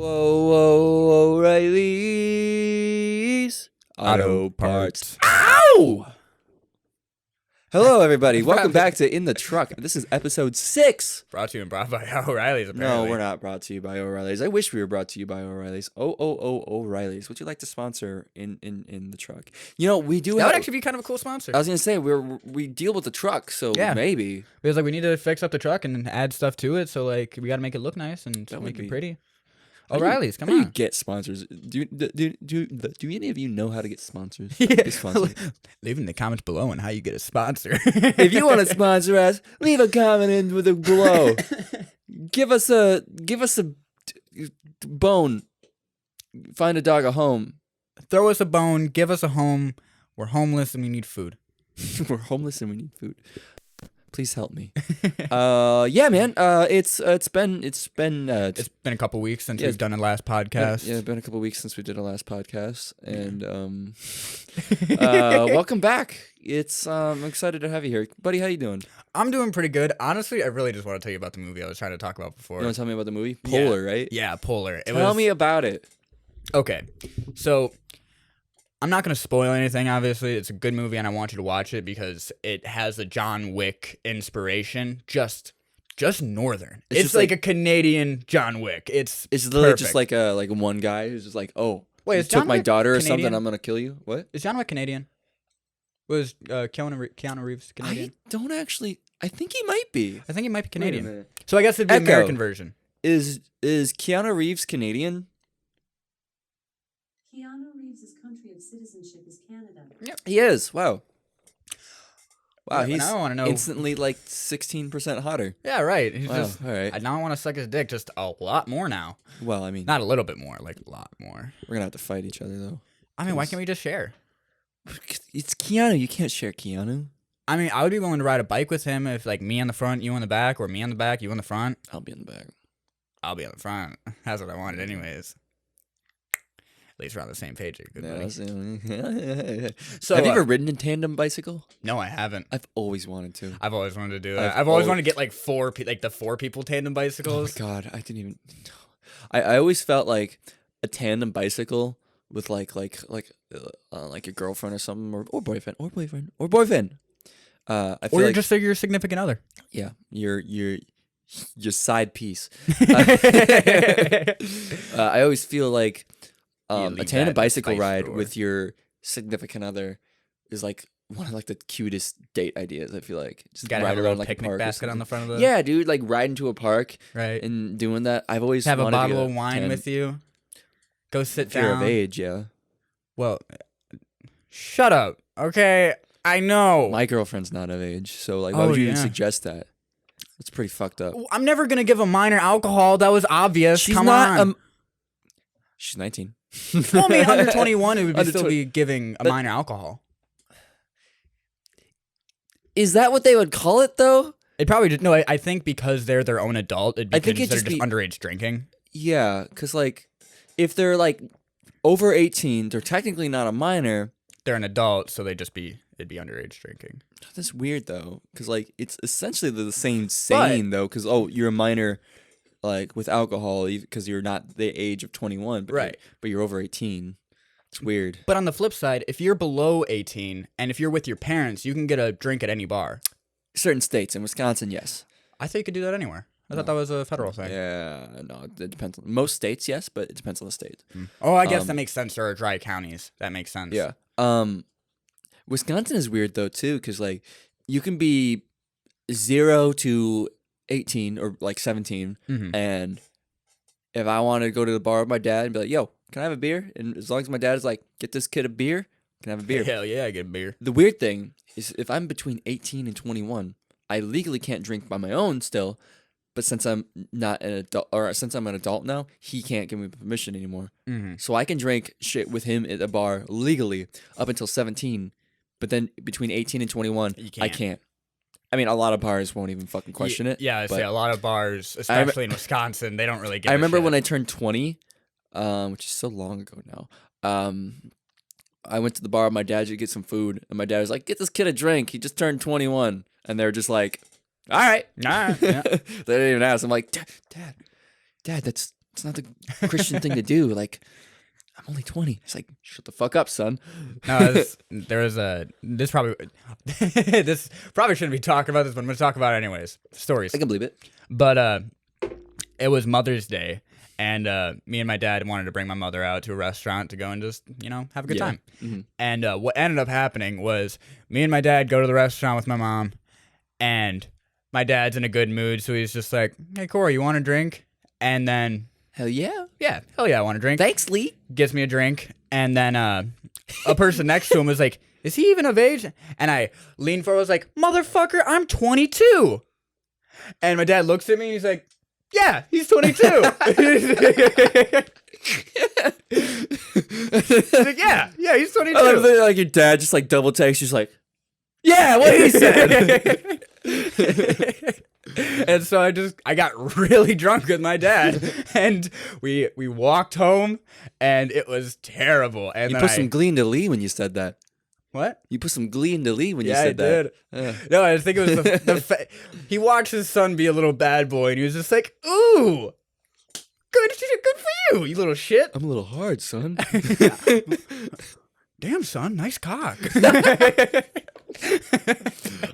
Whoa, O'Reilly's Auto Parts. Ow! Hello, everybody. Welcome back to In the Truck. This is episode 6. Brought to you and brought by O'Reilly's, apparently. No, we're not brought to you by O'Reilly's. I wish we were brought to you by O'Reilly's. O'Reilly's. Would you like to sponsor in the truck? You know, we do. That would actually be kind of a cool sponsor. I was gonna say we deal with the truck, so Yeah. maybe Because we need to fix up the truck and add stuff to it, so we got to make it look nice and That make would it be- pretty. How do O'Reilly's, come how do on. you get sponsors? Do any of you know how to get sponsors? Yeah. Get sponsors? Leave in the comments below on how you get a sponsor. If you want to sponsor us, leave a comment in with a below. Give us a bone. Find a dog a home. Throw us a bone, give us a home. We're homeless and we need food. We're homeless and we need food. Please help me. Yeah, man. It's been It's been a couple weeks since Yeah. we've done the last podcast. Yeah, it's been a couple weeks since we did our last podcast, and welcome back. I'm excited to have you here, buddy. How you doing? I'm doing pretty good. Honestly, I really just want to tell you about the movie I was trying to talk about before. You want to tell me about the movie Polar, right? Yeah, Polar. Tell me about it. Okay, so I'm not going to spoil anything, obviously. It's a good movie, and I want you to watch it because it has a John Wick inspiration, just northern. It's It's just like a Canadian John Wick. It's literally perfect. just like one guy who's just like, oh, Wait, you is took John my Wick daughter or Canadian? something, I'm gonna kill you. What? Is John Wick Canadian? Was Keanu Reeves Canadian? I don't actually. I think he might be. I think he might be Wait a Canadian. minute. So I guess it'd be Echo. American version. Is Keanu Reeves Canadian? Keanu Reeves' country of citizenship is Canada. He is. Wow. Wow, Yeah, he's now I want to know. instantly like 16% hotter. Yeah, right. He's Wow. just. All right. Now I want to suck his dick just a lot more now. Well, I mean, Not a little bit more, like a lot more. we're gonna have to fight each other though. I mean, why can't we just share? It's Keanu. You can't share Keanu. I mean, I would be willing to ride a bike with him if, like, me on the front, you on the back, or me on the back, you on the front. I'll be in the back. I'll be on the front. That's what I wanted, anyways. At least we're on the same page. Good buddy. So, have you ever ridden a tandem bicycle? No, I haven't. I've always wanted to. I've always wanted to do that. I've I've always al- wanted to get like the four people tandem Oh my bicycles. god, I didn't even. I always felt like a tandem bicycle with like a girlfriend or something or boyfriend. I feel Or like just your significant other. yeah, your side piece. I always feel like You a leave that in tandem the bicycle spice ride drawer. with your significant other is like one of like the cutest date ideas. I feel like just Gotta ride have a around little like a picnic park or basket on something. the front of the. Yeah, dude, like riding to a park Right. and doing that. I've always Have a wanted to bottle get of wine tandem- with you. Go sit if you're of down. age, yeah. Well, shut up. Okay, I know. My girlfriend's not of age, so like, why Oh, would you even yeah. suggest that? That's pretty fucked up. I'm never gonna give a minor alcohol. That was obvious. She's Come not. on. She's 19. Well, I mean, under 21, it would be Under still 20 be giving a But- minor alcohol. Is that what they would call it though? It probably just no. I think because they're their own adult, it'd be I think it'd considered just just be- underage drinking. Yeah, because like, if they're like over 18, they're technically not a minor. They're an adult, so it'd be underage drinking. That's weird though, because like it's essentially the same saying though. Because you're a minor, like with alcohol, because you're not the age of 21, but Right. But you're over 18. It's weird. But on the flip side, if you're below 18 and if you're with your parents, you can get a drink at any bar. Certain states in Wisconsin, yes. I think you could do that anywhere. I thought that was a federal thing. Yeah, no, it depends. Most states, yes, but it depends on the state. Oh, I guess that makes sense. There are dry counties. That makes sense. Yeah. Wisconsin is weird though too, because like you can be 0 to 18 or like 17, Mhm. and if I wanted to go to the bar with my dad and be like, "Yo, can I have a beer?" and as long as my dad is like, "Get this kid a beer," can I have a beer? Hell yeah, I get a beer. The weird thing is, if I'm between 18 and 21, I legally can't drink by my own still. But since I'm not an adult, or since I'm an adult now, he can't give me permission anymore. Mm-hmm. So I can drink shit with him at a bar legally up until 17. But then between 18 and 21, You I can't. can't. I mean, a lot of bars won't even fucking question it. Yeah, I but say a lot of bars, especially in Wisconsin, they don't really get. I remember when I turned 20, which is so long ago now. I went to the bar with my dad to get some food, and my dad was like, "Get this kid a drink. He just turned 21." And they were just like, "All right." Nah, yeah. They didn't even ask. I'm like, Dad, that's It's not the Christian thing to do. Like, I'm only 20. It's like, shut the fuck up, son. No, this probably shouldn't be talking about this, but I'm gonna talk about it anyways. Stories. I can believe it. But it was Mother's Day, and me and my dad wanted to bring my mother out to a restaurant to go and just, have a good time. Mm-hmm. And what ended up happening was me and my dad go to the restaurant with my mom, and my dad's in a good mood, so he's just like, "Hey, Corey, you want a drink?" And then, Hell yeah. yeah, hell yeah, I want a drink. Thanks, Lee. Gets me a drink, and then a person next to him was like, "Is he even of age?" And I leaned forward, I was like, "Motherfucker, I'm 22." And my dad looks at me, and he's like, "Yeah, he's 22." He's like, yeah, he's 22. I love that, like your dad just like double takes. He's like, yeah, what he said. And so I got really drunk with my dad, and we walked home, and it was terrible. And You then put some glee into Lee when you said that. what? You put some glee into Lee when you Yeah, I said that. did. No, I think it was he watched his son be a little bad boy, and he was just like, "Ooh, good for you, you little shit." I'm a little hard, son. Damn, son, nice cock.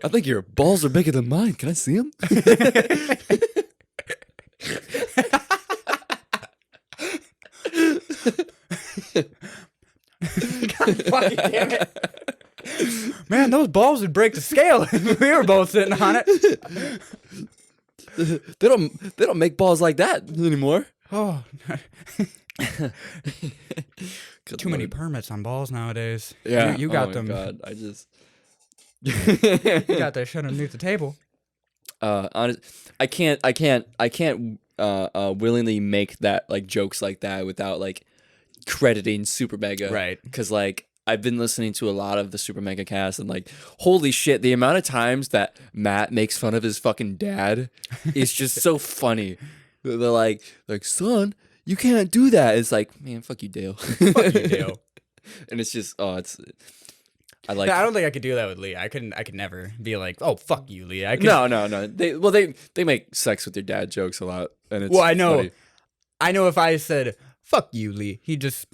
I think your balls are bigger than mine. Can I see them? God fucking damn it. Man, those balls would break the scale if we were both sitting on it. They don't make balls like that anymore. Oh, Good too many Lord. permits on balls nowadays. Yeah, you got oh my them. God, I just. You got that shit underneath the table. I can't willingly make that like jokes like that without like crediting Super Mega, Right. Because like I've been listening to a lot of the Super Mega cast, and like holy shit, the amount of times that Matt makes fun of his fucking dad is just so funny. They're like son, you can't do that. It's like, man, fuck you, Dale. Fuck you, Dale. And it's just I I don't think I could do that with Lee. I could never be like, "Oh, fuck you, Lee." No. They make sex with your dad jokes a lot, and it's Well, I know. funny. I know if I said, "Fuck you, Lee," he just,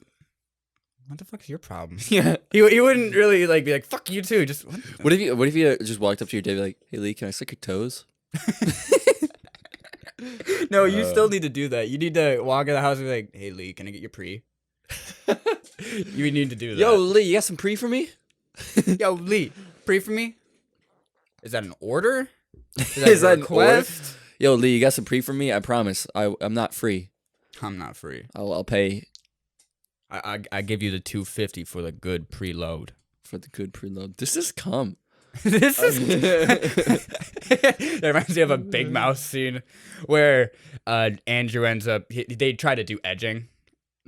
what the fuck's your problem? Yeah. He wouldn't really like be like, "Fuck you too." Just What if you just walked up to your dad and be like, "Hey Lee, can I suck your toes?" No, you still need to do that. You need to walk in the house and be like, "Hey, Lee, can I get your pre?" You need to do that. Yo, Lee, you got some pre for me? Yo, Lee, pre for me? Is that an order? Is that a an request? Yo, Lee, you got some pre for me? I promise. I'm not free. I'm not free. I'll pay I give you the $250 for the good preload. for the good preload. This is cum. This is. It reminds me of a Big Mouth scene where Andrew ends up. They try to do edging,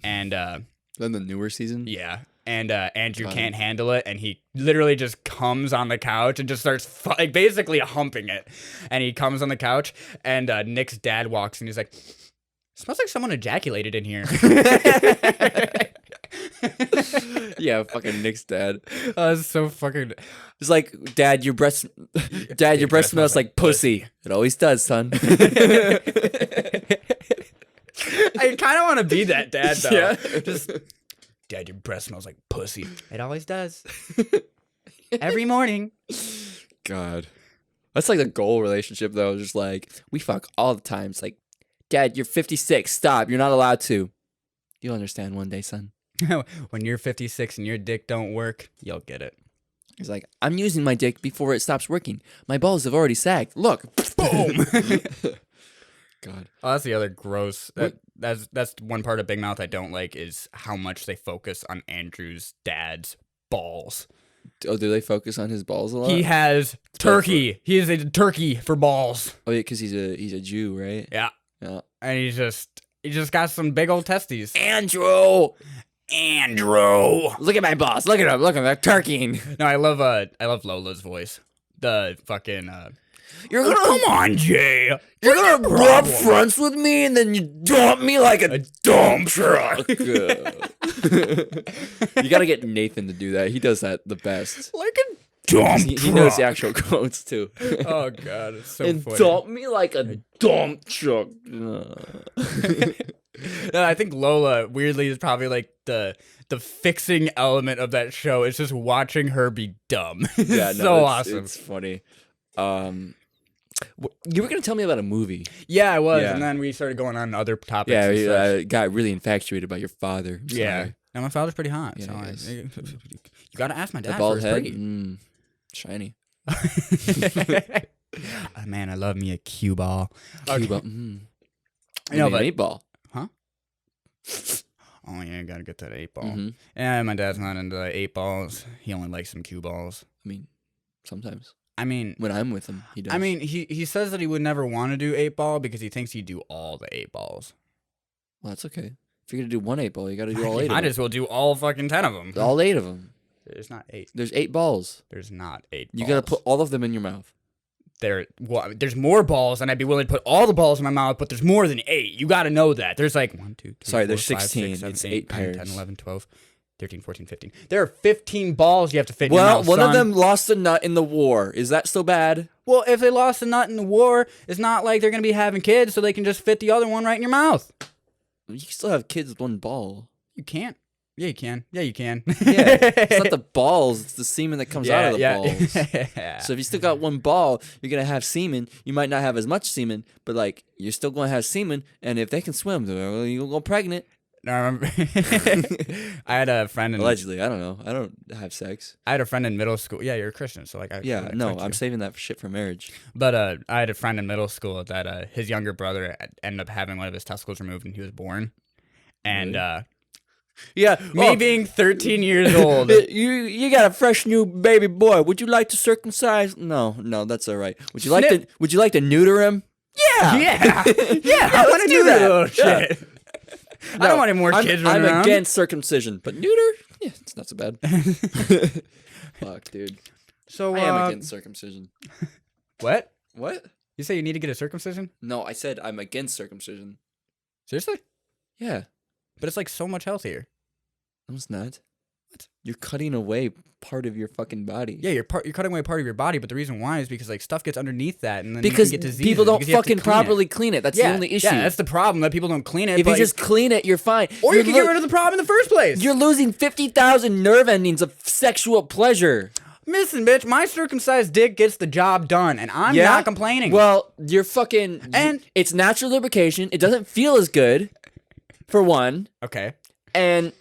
and Then the newer season. yeah, and Andrew Got it. can't handle it, and he literally just comes on the couch and just starts like basically humping it, and he comes on the couch, and Nick's dad walks and he's like, "Smells like someone ejaculated in here." Yeah, fucking Nick's dad. It's so fucking. It's like, Dad, your breath smells like pussy. It always does, son. I kind of want to be that dad though. Yeah. Just, Dad, your breath smells like pussy. It always does. Every morning. God. That's like the goal relationship though. Just like, we fuck all the time. It's like, Dad, you're 56. Stop. You're not allowed to. You'll understand one day, son. When you're 56 and your dick don't work, you'll get it. He's like, I'm using my dick before it stops working. My balls have already sagged. Look. Boom. God. Oh, that's the other gross. That's one part of Big Mouth I don't like is how much they focus on Andrew's dad's balls. Oh, do they focus on his balls a lot? He has turkey. He is a turkey for balls. Oh, yeah, because he's a Jew, right? Yeah. Yeah. And he just got some big old testes. Andrew! Andrew. Look at my balls. Look at him. Look at him. They're turkeying. No, I love Lola's voice. The fucking You're gonna come on, Jay. You're gonna rub fronts with me and then you dump me like a dump truck. You gotta get Nathan to do that. He does that the best. Like a dump He knows the actual quotes too. Oh god, it's so And funny. dump me like a dump truck. No, I think Lola weirdly is probably like the fixing element of that show. It's just watching her be dumb. Yeah, It's no, so it's, awesome. It's funny. You were gonna tell me about a movie. Yeah, I was, Yeah. and then we started going on other topics. Yeah, and such. I got really infatuated by your father. I'm Yeah. sorry. Now my father's pretty hot. Yeah, so he is. you gotta ask my The dad bald for his head, pretty. shiny. Oh, man, I love me a cue ball. Cue ball. You You know, know, but- an 8-ball. Oh yeah, gotta get that 8-ball. Mm-hmm. Yeah, my dad's not into 8-balls. He only likes some cue balls. I mean, sometimes I mean, when I'm with him, he does. he says that he would never want to do 8-ball because he thinks he'd do all the 8-balls. well, that's okay. If you're gonna do one 8-ball, you got to do all 8 Might of as well do all fucking 10 of them. them. All 8 of them. There's not 8. There's 8 balls. There's not 8 You balls. got to put all of them in your mouth. There's more balls, and I'd be willing to put all the balls in my mouth, but there's more than 8. You got to know that. There's like 1, 2, 3, Sorry, 4, there's 5, 16. 6, 7, It's 8, 8 9, 10, pairs. 11, 12, 13, 14, 15. There are 15 balls you have to fit in your Well, mouth, one of son. them lost a nut in the war. Is that so bad? Well, if they lost a nut in the war, it's not like they're going to be having kids, so they can just fit the other one right in your mouth. You can still have kids with one ball. You can't. Yeah, you can. Yeah, you can. Yeah, it's not the balls; it's the semen that comes out of the balls. Yeah. So if you still got one ball, you're gonna have semen. You might not have as much semen, but like you're still gonna have semen. And if they can swim, you'll go pregnant. No, I remember. I had a friend in Allegedly, I don't know. I don't have sex. I had a friend in middle school. Yeah, you're a Christian, so like I Yeah, no, expect I'm you. saving that shit for marriage. But I had a friend in middle school that his younger brother ended up having one of his testicles removed when he was born, and Yeah, me being 13 years old. You got a fresh new baby boy. Would you like to circumcise? No, that's all right. Would you like Snip. to? Would you like to neuter him? Yeah, Yeah, I want to do that little shit. I No, don't want any more kids running I'm around. against circumcision, but neuter, yeah, it's not so bad. Fuck, dude. So I am against circumcision. what? What? You say you need to get a circumcision? No, I said I'm against circumcision. Seriously? Yeah, But it's like so much healthier. no, it's not. What? You're cutting away part of your fucking body. Yeah, you're cutting away part of your body, but the reason why is because like stuff gets underneath that, and then because you can get diseases people don't because you have to fucking clean it. properly clean it. That's the only issue. Yeah, that's the problem, that people don't clean it. if but you just clean it, you're fine. or you can get rid of the problem in the first place. You're losing 50,000 nerve endings of sexual pleasure. Listen, bitch, my circumcised dick gets the job done, and I'm Yeah? not complaining. Well, you're fucking... And- it's natural lubrication. It doesn't feel as good, for one. okay. And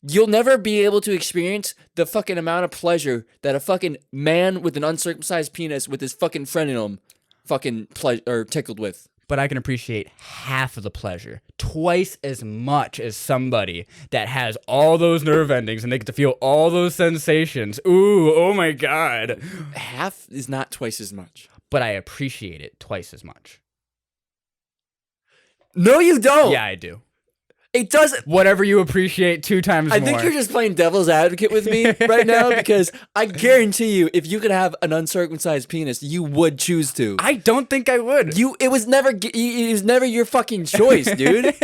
you'll never be able to experience the fucking amount of pleasure that a fucking man with an uncircumcised penis with his fucking frenulum fucking tickled with. But I can appreciate half of the pleasure, twice as much as somebody that has all those nerve endings and they get to feel all those sensations. Ooh, oh my God. Half is not twice as much. But I appreciate it twice as much. No, you don't. Yeah, I do. It doesn't. Whatever you appreciate 2 times more. I think you're just playing devil's advocate with me right now because I guarantee you, if you could have an uncircumcised penis, you would choose to. I don't think I would. It was never your fucking choice, dude.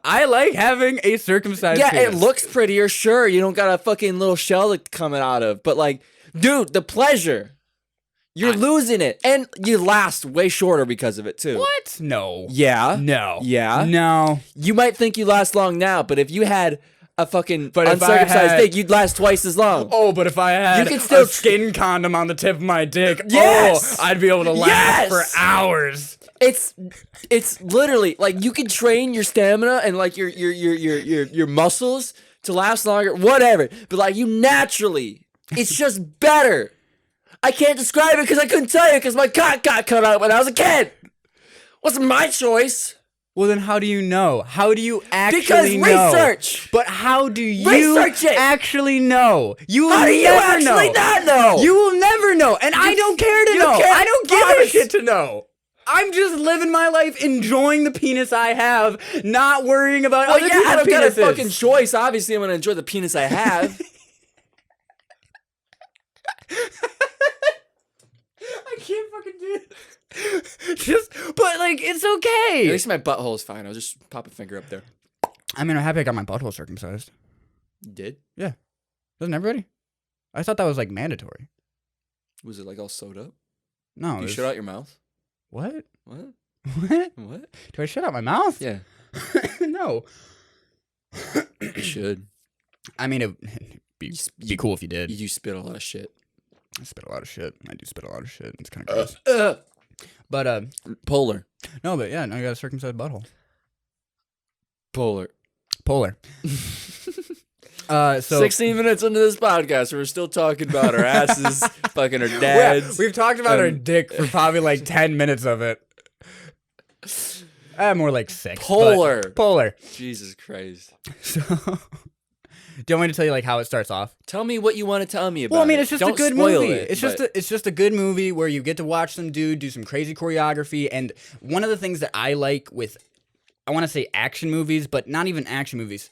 I like having a circumcised Yeah, penis. it looks prettier, sure. You don't got a fucking little shell to come out of, but like, dude, the pleasure. You're losing it, and you last way shorter because of it too. What? No. Yeah. No. Yeah. No. You might think you last long now, but if you had a fucking But if I uncircumcised had- dick, you'd last twice as long. Oh, but if I had You can still a skin condom on the tip of my dick, Yes! I'd be able to last Yes! for hours. It's literally like you can train your stamina and like your muscles to last longer, whatever. But like you naturally, it's just better. I can't describe it because I couldn't tell you because my cock got cut out when I was a kid. Wasn't my choice. Well, then how do you know? How do you actually Because know? research. But how do you Research it. actually know? You will How do you never actually know. not know? You will never know, and I don't care to you know. can't I don't give a promise. shit to know. I'm just living my life, enjoying the penis I have, not worrying about Well, other yeah, I don't people's got a penises. fucking choice. Obviously, I'm gonna enjoy the penis I have. I can't fucking do it. But like, it's okay. At least my butthole is fine. I'll just pop a finger up there. I mean, I'm happy I got my butthole circumcised. You did? Yeah. Doesn't everybody? I thought that was like mandatory. Was it like all sewed up? No. Do you it's- shut out your mouth? What? What? What? What? Do I shut out my mouth? Yeah. No. You should. I mean, it'd be cool if you did. You spit a lot of shit. I spit a lot of shit. I do spit a lot of shit. It's kind of gross. But Polar. no, but yeah, now you got a circumcised butthole. Polar. So 16 minutes into this podcast, we're still talking about our asses, fucking our dads. we've talked about our dick for probably like 10 minutes of it. More like 6. Polar. Jesus Christ. So, do you want me to tell you like how it starts off? Tell me what you want to tell me about. Well, I mean, it's just Don't a good spoil movie. It, It's just a good movie where you get to watch some dude do some crazy choreography. And one of the things that I like with, I want to say action movies, but not even action movies,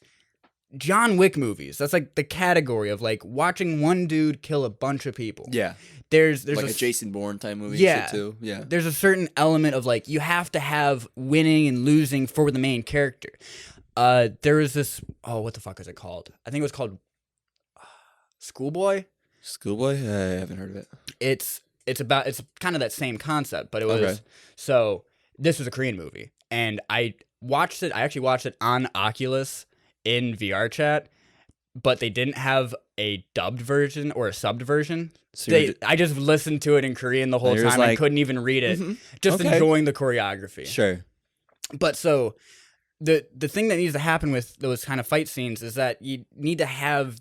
John Wick movies. That's like the category of like watching one dude kill a bunch of people. Yeah. There's like a Jason Bourne type movie. Yeah. Too. Yeah. There's a certain element of like you have to have winning and losing for the main character. There is this. Oh, what the fuck is it called? I think it was called Schoolboy. Schoolboy? I haven't heard of it. It's kind of that same concept, but it was Okay. So this was a Korean movie, and I watched it. I actually watched it on Oculus in VR chat, but they didn't have a dubbed version or a subbed version. So I just listened to it in Korean the whole You're just time. I like, couldn't even read it. Just Okay. enjoying the choreography. Sure. But so the thing that needs to happen with those kind of fight scenes is that you need to have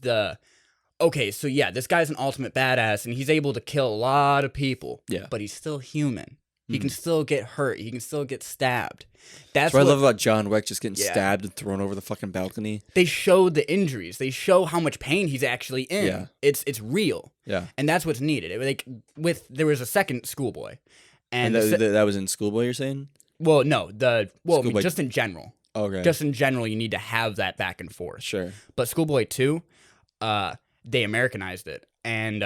okay, so yeah, this guy's an ultimate badass and he's able to kill a lot of people. Yeah. But he's still human. He can still get hurt. He can still get stabbed. That's what I what love about John Wick just getting Yeah. stabbed and thrown over the fucking balcony. they show the injuries. They show how much pain he's actually in. Yeah. It's real. Yeah. And that's what's needed. There was a second Schoolboy. And that was in Schoolboy, you're saying? Well, no, Schoolboy- just in general. Okay. Just in general, you need to have that back and forth. Sure. But Schoolboy 2, they Americanized it. And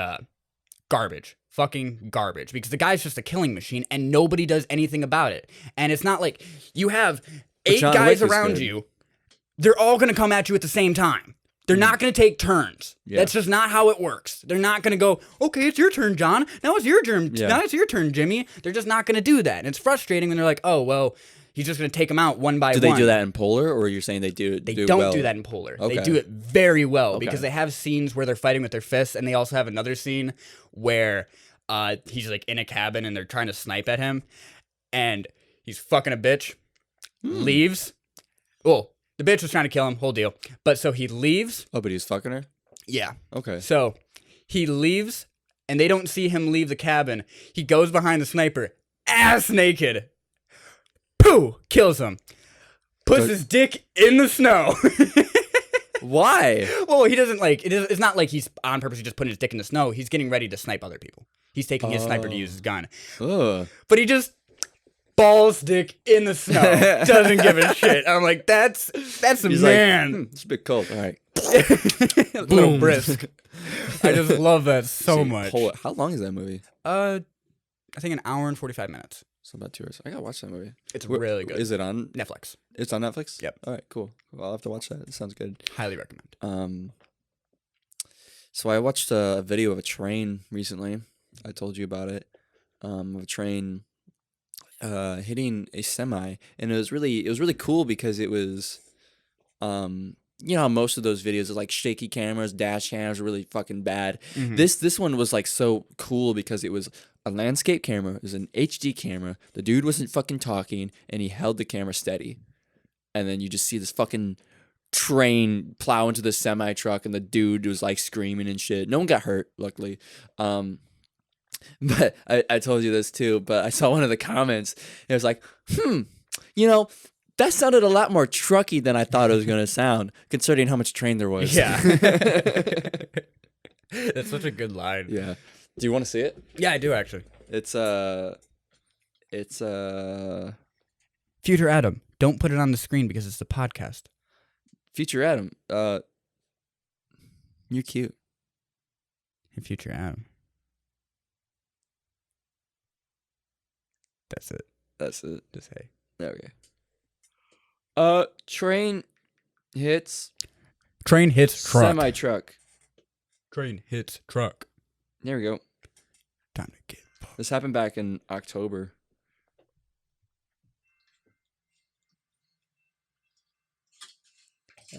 garbage. Fucking garbage. Because the guy's just a killing machine and nobody does anything about it. And it's not like you have 8 John guys Wick was around good. you. They're all going to come at you at the same time. They're not going to take turns. Yeah. That's just not how it works. They're not going to go, okay, it's your turn, John. Now it's your turn. Yeah. Now it's your turn, Jimmy. They're just not going to do that. And it's frustrating when they're like, oh, well, he's just going to take them out one by Do one. they do that in Polar, or you're saying they do? They do don't well? do that in Polar. Okay. They do it very well Okay. because they have scenes where they're fighting with their fists, and they also have another scene where he's like in a cabin and they're trying to snipe at him, and he's fucking a bitch, leaves. Well, the bitch was trying to kill him, whole deal. But so he leaves. Oh, but he's fucking her. Yeah. Okay. So he leaves, and they don't see him leave the cabin. He goes behind the sniper, ass naked. Pooh! Kills him. Puts his dick in the snow. Why? Well, he doesn't like it. It's not like he's on purpose. He's just putting his dick in the snow. He's getting ready to snipe other people. He's taking his sniper to use his gun, Ugh. but he just balls dick in the snow. Doesn't give a shit. I'm like, that's a He's man. like, it's a bit cold. All right. A little brisk. I just love that so See, much. How long is that movie? I think an hour and 45 minutes. It's about 2 hours. I gotta watch that movie. It's really good. Is it on? Netflix. It's on Netflix. Yep. All right. Cool. Well, I'll have to watch that. It sounds good. Highly recommend. So I watched a video of a train recently. I told you about it. Of a train hitting a semi, and it was really cool because it was, you know how most of those videos are like shaky cameras, dash cams are really fucking bad. Mhm. This one was like so cool because it was a landscape camera. It was an HD camera. The dude wasn't fucking talking, and he held the camera steady. And then you just see this fucking train plow into the semi truck, and the dude was like screaming and shit. No one got hurt, luckily. But I told you this too, but I saw one of the comments. It was like, you know, that sounded a lot more trucky than I thought it was going to sound, considering how much train there was. Yeah. That's such a good line. Yeah. Do you want to see it? Yeah, I do actually. It's Future Adam, don't put it on the screen because it's a podcast. Future Adam. You're cute. Hey, Future Adam. That's it. That's it. Just hey. Okay. Train hits Train hits truck. semi truck. Train hits truck. There we go. Time to get fucked. This happened back in October.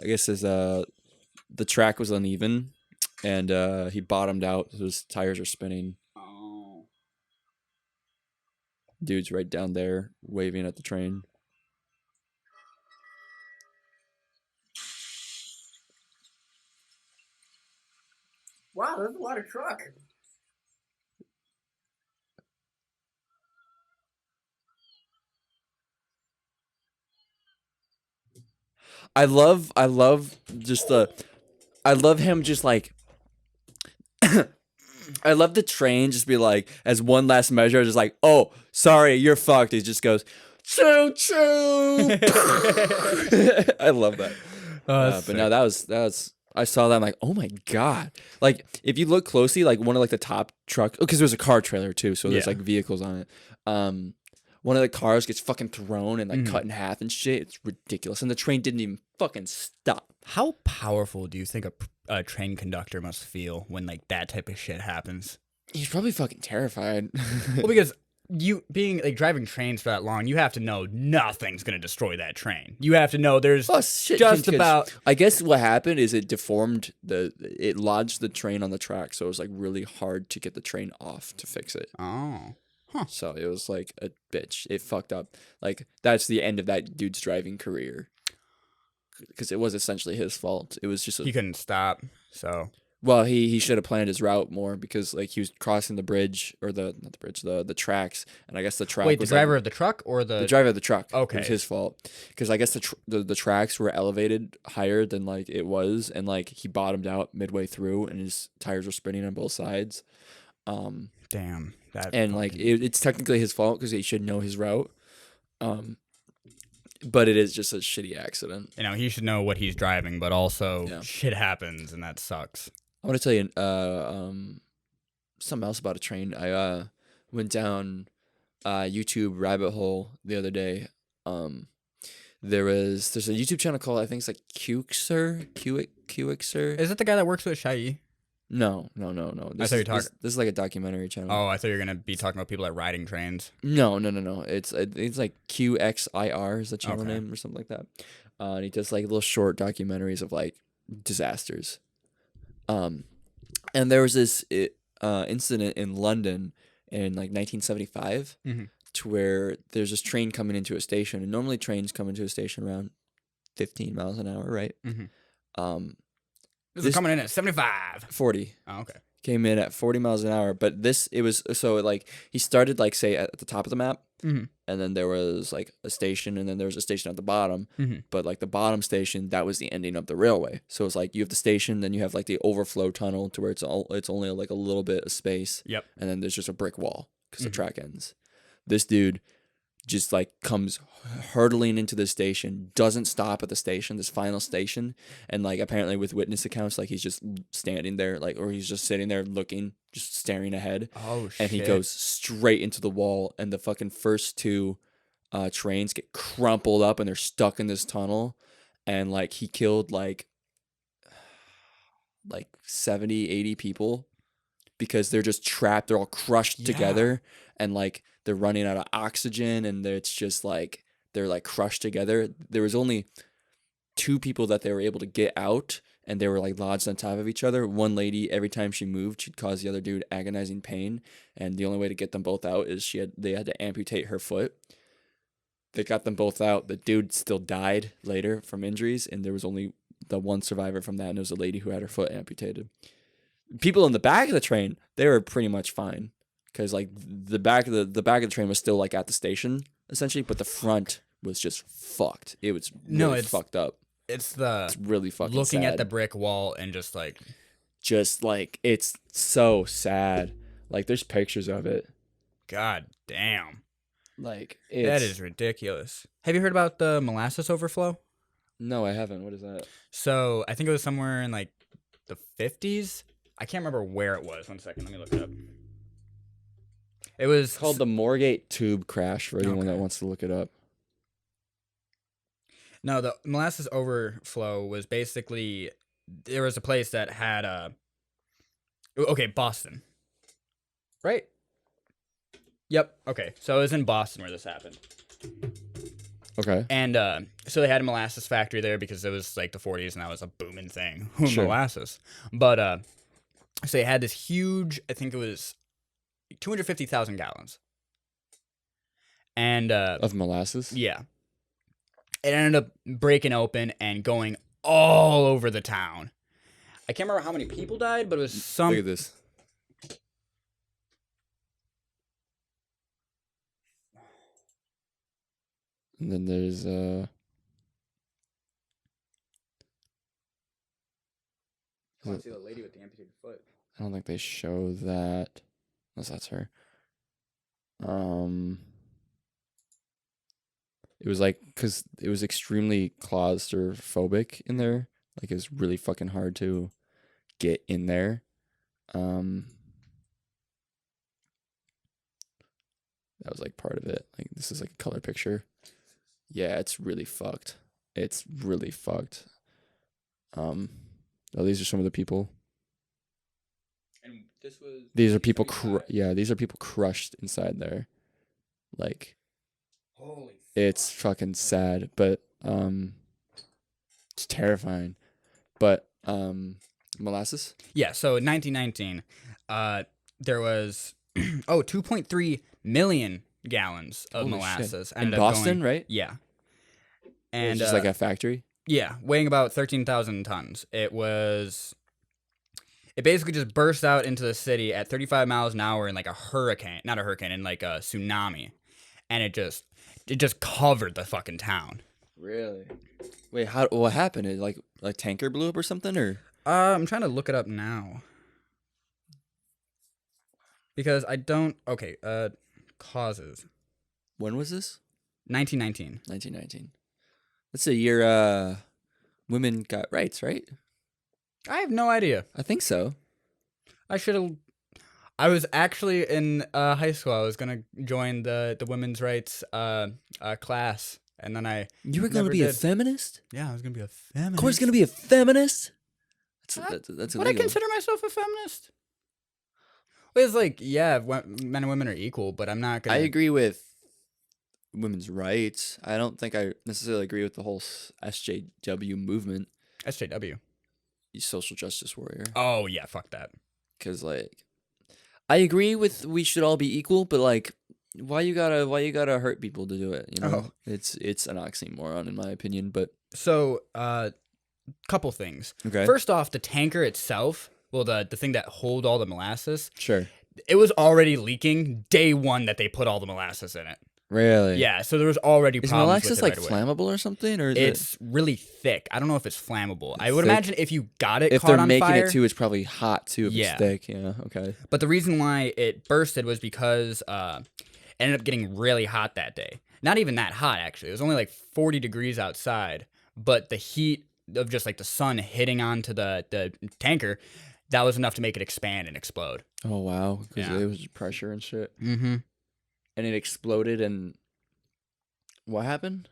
I guess the track was uneven, and he bottomed out. So his tires are spinning. Oh. Dude's right down there waving at the train. Wow, that's a lot of truck. I love just I love him just like I love the train just be like, as one last measure, just like, oh, sorry, you're fucked. He just goes, choo choo. I love that. But no, that was I saw that. I'm like, oh my god! Like, if you look closely, like one of like the top truck, because there's a car trailer too, so there's Yeah. like vehicles on it. One of the cars gets fucking thrown and like Mhm. cut in half and shit. It's ridiculous, and the train didn't even fucking stop. How powerful do you think a train conductor must feel when like that type of shit happens? He's probably fucking terrified. Well, because you being like driving trains for that long, you have to know nothing's gonna destroy that train. You have to know there's Oh, shit, just 'cause about. I guess what happened is it lodged the train on the track, so it was like really hard to get the train off to fix it. Oh, So it was like a bitch. It fucked up. Like that's the end of that dude's driving career. Because it was essentially his fault. It was just he couldn't stop. So well, he should have planned his route more because like he was crossing the bridge or not the bridge, the tracks, and I guess the track wait, the was driver like, of the truck or the driver of the truck. It Okay. was his fault because I guess the tracks were elevated higher than like it was, and like he bottomed out midway through, and his tires were spinning on both sides. Damn that. And like fucking- it's technically his fault because he should know his route. But it is just a shitty accident. you know, he should know what he's driving, but also Yeah. shit happens and that sucks. I want to tell you something else about a train. I went down YouTube rabbit hole the other day. There's a YouTube channel called, I think it's like Qxer. Is it the guy that works with Shai? No. I thought you were talking. This is like a documentary channel. Oh, I thought you were gonna be talking about people that riding trains. No. It's like QXIR is the channel Okay. name or something like that. And he does like little short documentaries of like disasters. And there was this incident in London in like 1975 Mhm. to where there's this train coming into a station, and normally trains come into a station around 15 miles an hour, right? Mhm. This- This is coming in at 75. 40. Oh, okay. Came in at 40 miles an hour, but it was so like he started like say at the top of the map, Mhm. and then there was like a station, and then there was a station at the bottom. Mhm. But like the bottom station, that was the ending of the railway. So it's like you have the station, then you have like the overflow tunnel to where it's only like a little bit of space, Yep. and then there's just a brick wall because Mhm. the track ends. This dude just like comes hurtling into the station, doesn't stop at the station, this final station, and like apparently with witness accounts, like he's just standing there, like, or he's just sitting there looking, just staring ahead, Oh shit. and he goes straight into the wall, and the fucking first two trains get crumpled up, and they're stuck in this tunnel, and like he killed like 70, 80 people because they're just trapped, they're all crushed Yeah. together, and like they're running out of oxygen, and it's just like they're like crushed together. There was only two people that they were able to get out, and they were like lodged on top of each other. One lady, every time she moved, she'd cause the other dude agonizing pain, and the only way to get them both out is they had to amputate her foot. They got them both out. The dude still died later from injuries, and there was only the one survivor from that, and it was a lady who had her foot amputated. People in the back of the train, they were pretty much fine, because like the back of the train was still like at the station essentially, but the front was just fucked. It was really fucked up. It's the It's really fucking looking at sad. the brick wall and just like Just like it's so sad. Like there's pictures of it. God damn. Like it's, That is ridiculous. Have you heard about the Molasses Overflow? No, I haven't. What is that? So I think it was somewhere in like the 50s. I can't remember where it was. 1 second, let me look it up. It was It's called the Moorgate tube crash for anyone that Okay. wants to look it up. No, the Molasses Overflow was basically there was a place that had Boston. Right? Yep. Okay. So it was in Boston where this happened. Okay. And so they had a molasses factory there because it was like the 40s and that was a booming thing, Sure. molasses. But so they had this huge, I think it was 250,000 gallons. And Of molasses? yeah, it ended up breaking open and going all over the town. I can't remember how many people died, but it was some. Look at this. And then there's I want to see the lady with the amputated foot. I don't think they show that. Unless that's her. It was like, because it was extremely claustrophobic in there. Like, it was really fucking hard to get in there. That was like part of it. Like, this is like a color picture. Yeah, it's really fucked. It's really fucked. Oh, these are some of the people. And this was. These are people. These are people crushed inside there. Like, Holy. it's fucking sad, but it's terrifying. But molasses. Yeah. So in 1919, there was 2.3 million gallons of Holy shit. molasses In ended up Boston, going, right? Yeah. And And just like a factory. yeah, weighing about 13,000 tons. It basically just burst out into the city at 35 miles an hour in like a hurricane, not a hurricane, in like a tsunami. And it just covered the fucking town. Really? Wait, what happened? It like a tanker blew up or something, or? I'm trying to look it up now. Because I don't, okay, causes. When was this? 1919. 1919. That's the year women got rights, right? I have no idea. I think so. I was actually in high school. I was gonna join the women's rights class, and then You were going to never be a did. feminist? Yeah, I was gonna be a feminist. Corey's going to be a feminist? That's Would I illegal. consider myself a feminist? Well, it's like, yeah, men and women are equal, but I'm not gonna. I agree with women's rights. I don't think I necessarily agree with the whole SJW movement. SJW. You social justice warrior. Oh yeah, fuck that. Because like, I agree with we should all be equal, but like, why you gotta hurt people to do it? You know, Oh. it's an oxymoron in my opinion. But So, couple things. okay, First off, the tanker itself, well, the thing that hold all the molasses, sure, it was already leaking day one that they put all the molasses in it. really, Yeah, so there was already Is problems molasses with it like right away. flammable or something, or is It's really thick. I don't know if it's flammable. I would Thick? imagine if you got it if caught they're on making fire. it too, it's probably hot too. If Yeah. it's thick, yeah, okay, But the reason why it bursted was because it ended up getting really hot that day. Not even that hot, actually. It was only like 40 degrees outside. But the heat of just like the sun hitting onto the tanker, that was enough to make it expand and explode. Oh wow, because Yeah. it was pressure and shit, Mm-hmm. and it exploded. And what happened?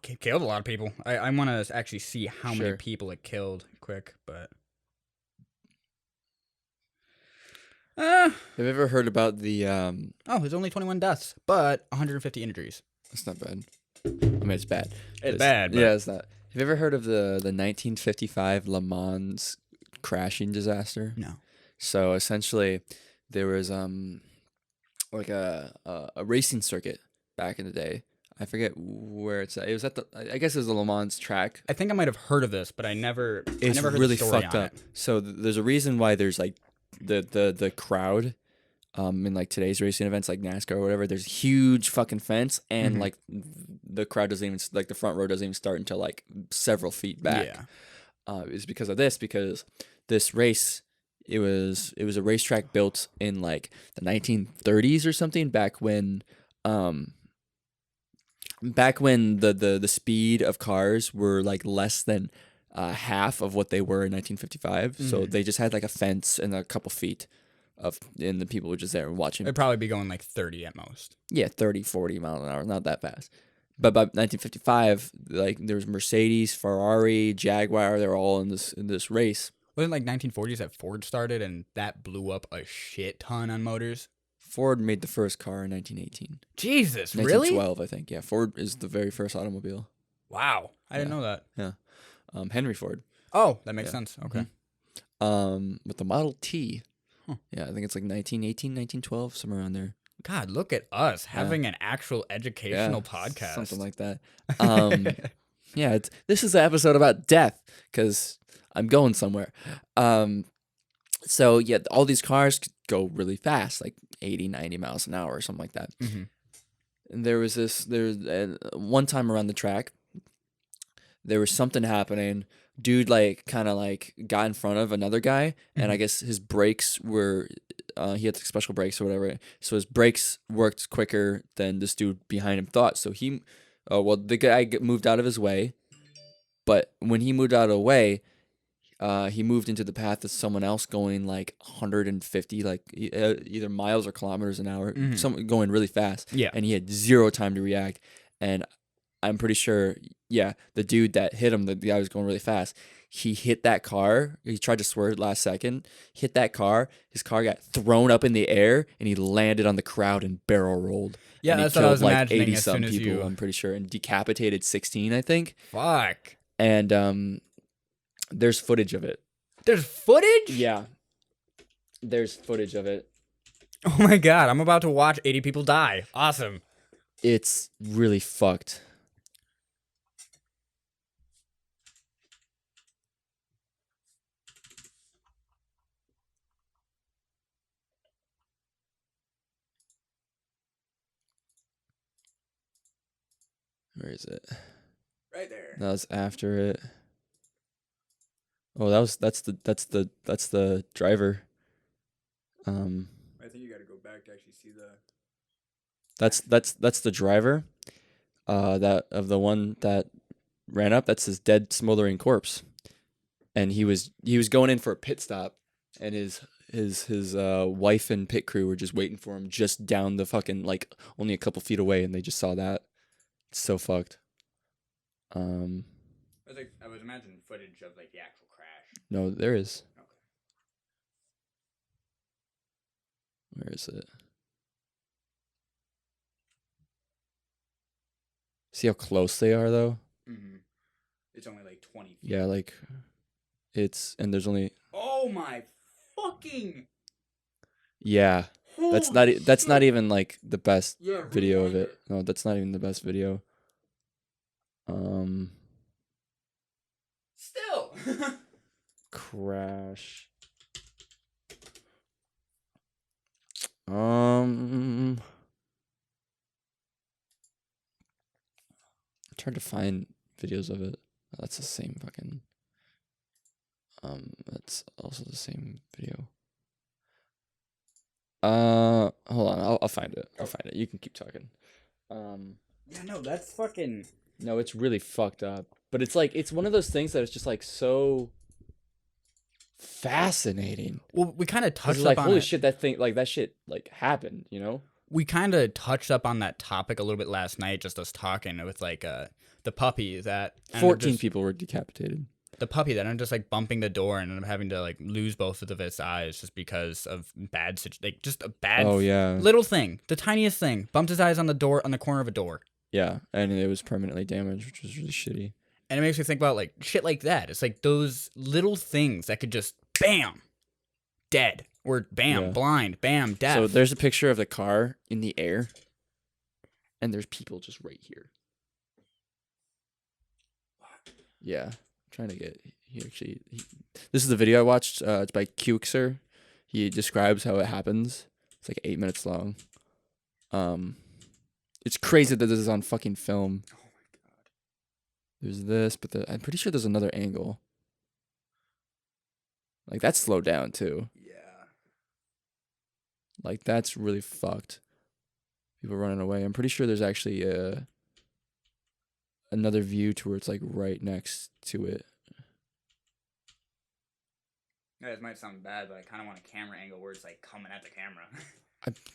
Killed a lot of people. I want to actually see how many Sure. people it killed quick, but... Have you ever heard about the there's only 21 deaths, but 150 injuries. That's not bad. I mean, it's bad. It's bad, but- Yeah, it's not. Have you ever heard of the 1955 Le Mans crashing disaster? No. So essentially, there was like a racing circuit back in the day. I forget where it's at. It was at I guess it was the Le Mans track. I think I might have heard of this, but I never It's heard really the story fucked on up. it. So there's a reason why there's like the crowd in like today's racing events like NASCAR or whatever. There's a huge fucking fence, and Mhm. like the crowd doesn't even like the front row doesn't even start until like several feet back. Yeah. It's because of this, because this race, it was a racetrack built in like the 1930s or something, back when the speed of cars were like less than half of what they were in 1955. So Mhm. they just had like a fence and a couple feet and the people were just there watching. It'd probably be going like 30 at most. Yeah, 30, 40 miles an hour, not that fast. But by 1955, like there was Mercedes, Ferrari, Jaguar, they were all in this race. Wasn't it like 1940s that Ford started and that blew up a shit ton on motors? Ford made the first car in 1918. Jesus, really? 1912, I think. Yeah, Ford is the very first automobile. Wow, I didn't Yeah. know that. Yeah. Henry Ford. Oh, that makes Yeah. sense. Okay. With the Model T. Huh. Yeah, I think it's like 1918, 1912, somewhere around there. God, look at us Yeah. having an actual educational Yeah, podcast. something like that. Yeah, this is an episode about death because I'm going somewhere. So yeah, all these cars could go really fast, like 80, 90 miles an hour or something like that. Mm-hmm. And one time around the track, there was something happening. Dude, like, kind of like got in front of another guy, and I guess his brakes were, he had special brakes or whatever. So his brakes worked quicker than this dude behind him thought. So the guy moved out of his way, but when he moved out of the way, he moved into the path of someone else going like 150, like either miles or kilometers an hour, someone going really fast. Yeah. And he had zero time to react. And I'm pretty sure, yeah, the dude that hit him, the guy was going really fast. He hit that car. He tried to swerve last second, hit that car. His car got thrown up in the air, and he landed on the crowd and barrel rolled. Yeah, and that's he what I killed was like imagining 80 as some soon as people, you- I'm pretty sure, and decapitated 16, I think. Fuck. And there's footage of it. There's footage? Yeah. There's footage of it. Oh my god, I'm about to watch 80 people die. Awesome. It's really fucked. Where is it? Right there. That was after it. Oh, that's the driver. I think you gotta go back to actually see the... That's the driver. That of the one that ran up. That's his dead, smoldering corpse. And he was going in for a pit stop, and his wife and pit crew were just waiting for him just down the fucking, like, only a couple feet away, and they just saw that. It's so fucked. I was imagining footage of like the actual crash. No, there is. Okay. Where is it? See how close they are, though? Mm-hmm. It's only like 20 feet. Yeah, like, and there's only... Oh my fucking... Yeah, that's Holy not shit. even, like, the best Yeah, video of rewind it. No, that's not even the best video. Still. Crash. I tried to find videos of it. That's the same fucking. That's also the same video. Hold on. I'll find it. I'll find it. You can keep talking. Yeah, no, that's fucking... No, it's really fucked up. But it's like, it's one of those things that is just like so fascinating. Well, we kind of 'Cause touched it's like, up on holy it. shit, that shit like happened, you know? We kind of touched up on that topic a little bit last night, just us talking with like the puppy that... ended up 14 just- people were decapitated. The puppy that ended up just like bumping the door and ended up having to like lose both of its eyes just because of like just a bad Oh, yeah. little thing, the tiniest thing, bumped his eyes on the door, on the corner of a door. Yeah, and it was permanently damaged, which was really shitty. And it makes me think about like shit like that. It's like those little things that could just bam, dead, or bam, Yeah. blind, bam, death. So there's a picture of the car in the air, and there's people just right here. Yeah, I'm trying to get. This is the video I watched. It's by Qxer. He describes how it happens. It's like 8 minutes long. It's crazy that this is on fucking film. Oh my god. There's this, but I'm pretty sure there's another angle. Like, that's slowed down too. Yeah. Like, that's really fucked. People running away. I'm pretty sure there's actually another view to where it's like right next to it. Yeah, this might sound bad, but I kind of want a camera angle where it's like coming at the camera.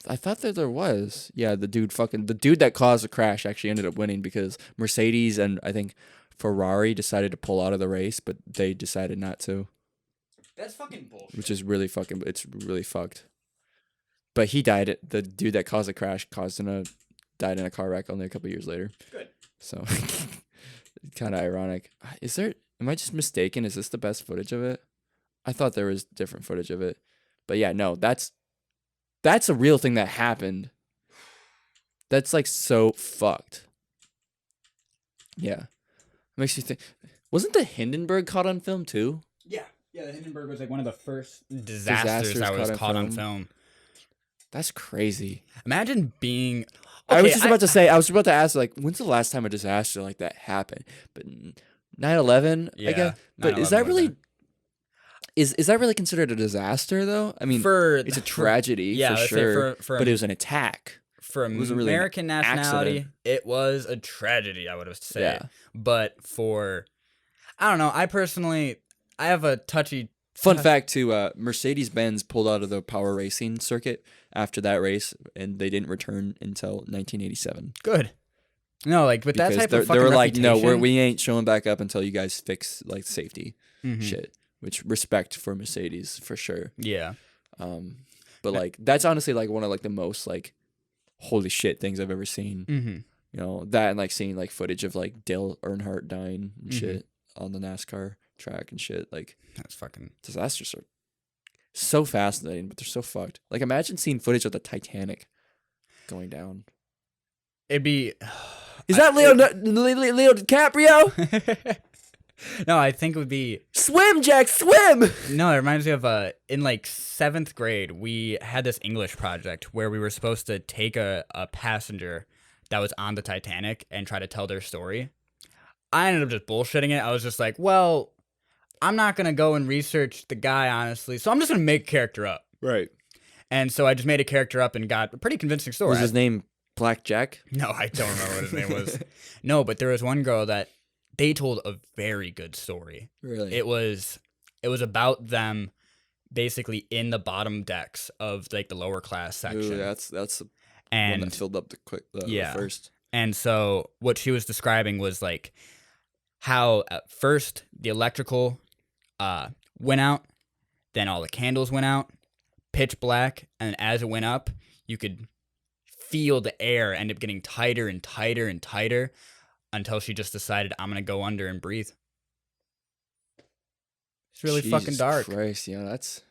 I thought that there was. Yeah, the dude that caused the crash actually ended up winning because Mercedes and I think Ferrari decided to pull out of the race, but they decided not to, That's fucking bullshit. which is really fucking. It's really fucked. But he died. The dude that caused the crash died in a car wreck only a couple years later. Good. So, kind of ironic. Am I just mistaken? Is this the best footage of it? I thought there was different footage of it. But yeah, no, that's a real thing that happened. That's like so fucked. Yeah. Makes you think. Wasn't the Hindenburg caught on film too? Yeah. Yeah, the Hindenburg was like one of the first disasters that was caught on film. That's crazy. Imagine being... I was just about to say, I was about to ask, like, when's the last time a disaster like that happened? But 9/11, Yeah, I guess. But is 9/11 that was really... Is that really considered a disaster, though? I mean, it's a tragedy, for sure, but it was an attack. For It wasn't really an American nationality, accident. it was a tragedy, I would have said. Yeah. But for... I don't know, I have a touchy... Fun fact, too, Mercedes-Benz pulled out of the power racing circuit after that race, and they didn't return until 1987. Good. No, like, with that Because type of fucking they were like, no, reputation- we ain't showing back up until you guys fix, like, safety Mhm. shit. Which, respect for Mercedes, for sure. Yeah. But, like, that's honestly, like, one of, like, the most, like, holy shit things I've ever seen. Mm-hmm. You know, that and, like, seeing, like, footage of, like, Dale Earnhardt dying and shit on the NASCAR track and shit. Like, That's fucking... disasters are so fascinating, but they're so fucked. Like, imagine seeing footage of the Titanic going down. It'd be... Is that Leo DiCaprio? No, I think it would be... Swim, Jack, swim! No, it reminds me of in like 7th grade, we had this English project where we were supposed to take a passenger that was on the Titanic and try to tell their story. I ended up just bullshitting it. I was just like, well, I'm not going to go and research the guy, honestly, so I'm just going to make a character up. Right. And so I just made a character up and got a pretty convincing story. Was his name Black Jack? No, I don't remember what his name was. No, but there was one girl that they told a very good story. Really? It was about them basically in the bottom decks of like the lower class section. Ooh, that's the one and that filled up the Yeah. first. and so what she was describing was like how at first the electrical went out, then all the candles went out, pitch black, and as it went up, you could feel the air end up getting tighter and tighter and tighter until she just decided, I'm going to go under and breathe. It's really fucking Jesus dark. Christ, yeah, that's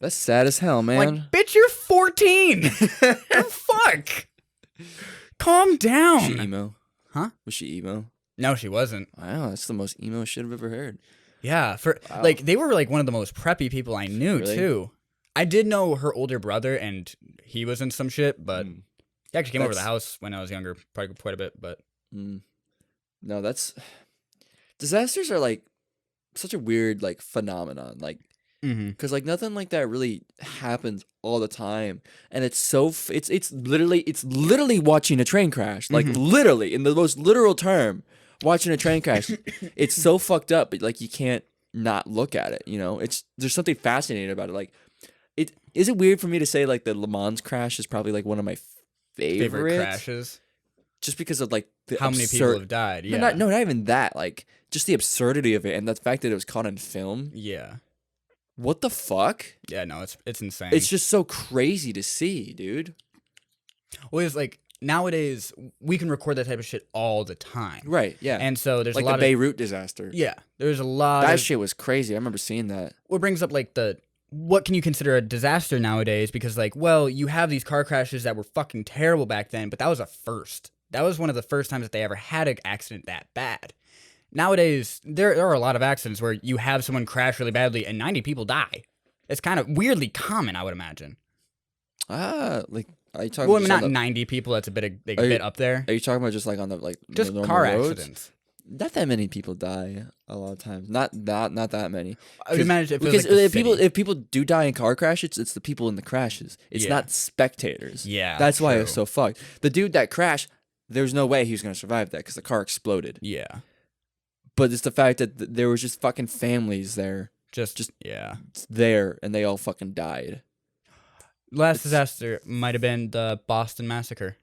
sad as hell, man. Like, bitch, you're 14. The fuck? Calm down. Was she emo? Huh? Was she emo? No, she wasn't. Wow, that's the most emo shit I've ever heard. Yeah, Wow. like they were like one of the most preppy people I knew Really? too. I did know her older brother, and he was in some shit, but Mm. he actually came over to the That's- house when I was younger, probably quite a bit. But No, disasters are like such a weird like phenomenon, like because like nothing like that really happens all the time, and it's so it's literally watching a train crash, like literally in the most literal term, watching a train crash. It's so fucked up, but like you can't not look at it. You know, there's something fascinating about it. Like, is it weird for me to say like the Le Mans crash is probably like one of my favorite crashes. just because of like the How many people have died? Yeah, not even that. Like, just the absurdity of it and the fact that it was caught on film. yeah, What the fuck? yeah. No, it's insane. It's just so crazy to see, dude. well, it's like nowadays we can record that type of shit all the time, Right? Yeah. and so there's like a lot the of Beirut disaster. yeah. There's a lot That of shit was crazy. I remember seeing that. what brings up like what can you consider a disaster nowadays? Because like, well, you have these car crashes that were fucking terrible back then, but that was a first. That was one of the first times that they ever had an accident that bad. Nowadays, there are a lot of accidents where you have someone crash really badly and 90 people die. It's kind of weirdly common, I would imagine. Like are you talking? Well, I just mean, on not the- 90 people. That's a bit Are you- up there. Are you talking about just like on the like the Just normal car roads? accidents. Not that many people die a lot of times. Not that many. I would imagine if it was Because like the if city. people do die in car crashes, it's the people in the crashes. It's Yeah. not spectators. Yeah, That's why it's true. so fucked. The dude that crashed, there's no way he was gonna survive that because the car exploded. Yeah. But it's the fact that there was just fucking families there, Yeah. there, and they all fucking died. Last disaster might have been the Boston Massacre.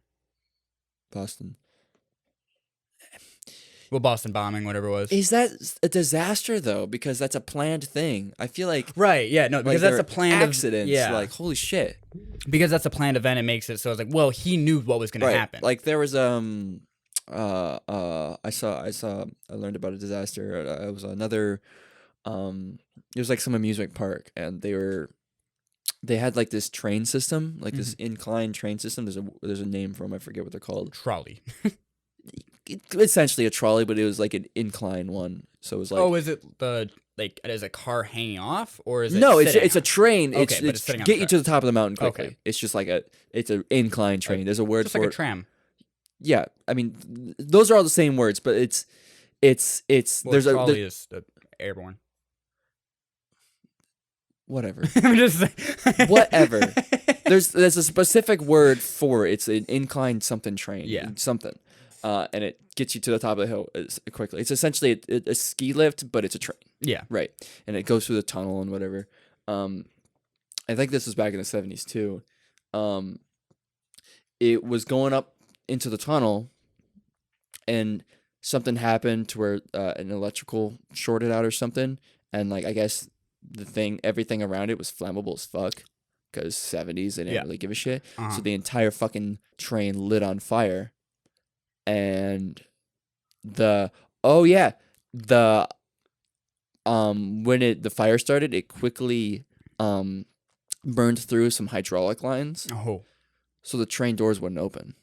Boston. Well, Boston bombing, whatever it was. is that a disaster though? Because that's a planned thing. I feel like Right, yeah, no, because like that's a they're planned accidents. Yeah, Like holy shit. because that's a planned event. It makes it so it's like, well, he knew what was going to happen. Like there was I learned about a disaster. It was another it was like some amusement park, and they had like this train system, like this incline train system. There's a name for them. I forget what they're called. Trolley. Essentially a trolley, but it was like an incline one. So it was like Is it is a car hanging off, or is it no, sitting? it's a train. Okay, It's but it's sitting on get the you to the top of the mountain quickly. Okay. It's just like it's an incline train. There's a word just for like a it. tram. Yeah, I mean those are all the same words, but it's Well, there's trolley is airborne. whatever. I'm just Whatever. There's a specific word for it. It's an incline something train. Yeah. Something. And it gets you to the top of the hill quickly. It's essentially a ski lift, but it's a train. Yeah. Right. And it goes through the tunnel and whatever. I think this was back in the 70s too. It was going up into the tunnel, and something happened to where an electrical shorted out or something. And like, I guess everything around it was flammable as fuck. Because 70s, they didn't really give a shit. Uh-huh. So the entire fucking train lit on fire. And when the fire started, it quickly burned through some hydraulic lines. Oh. So the train doors wouldn't open.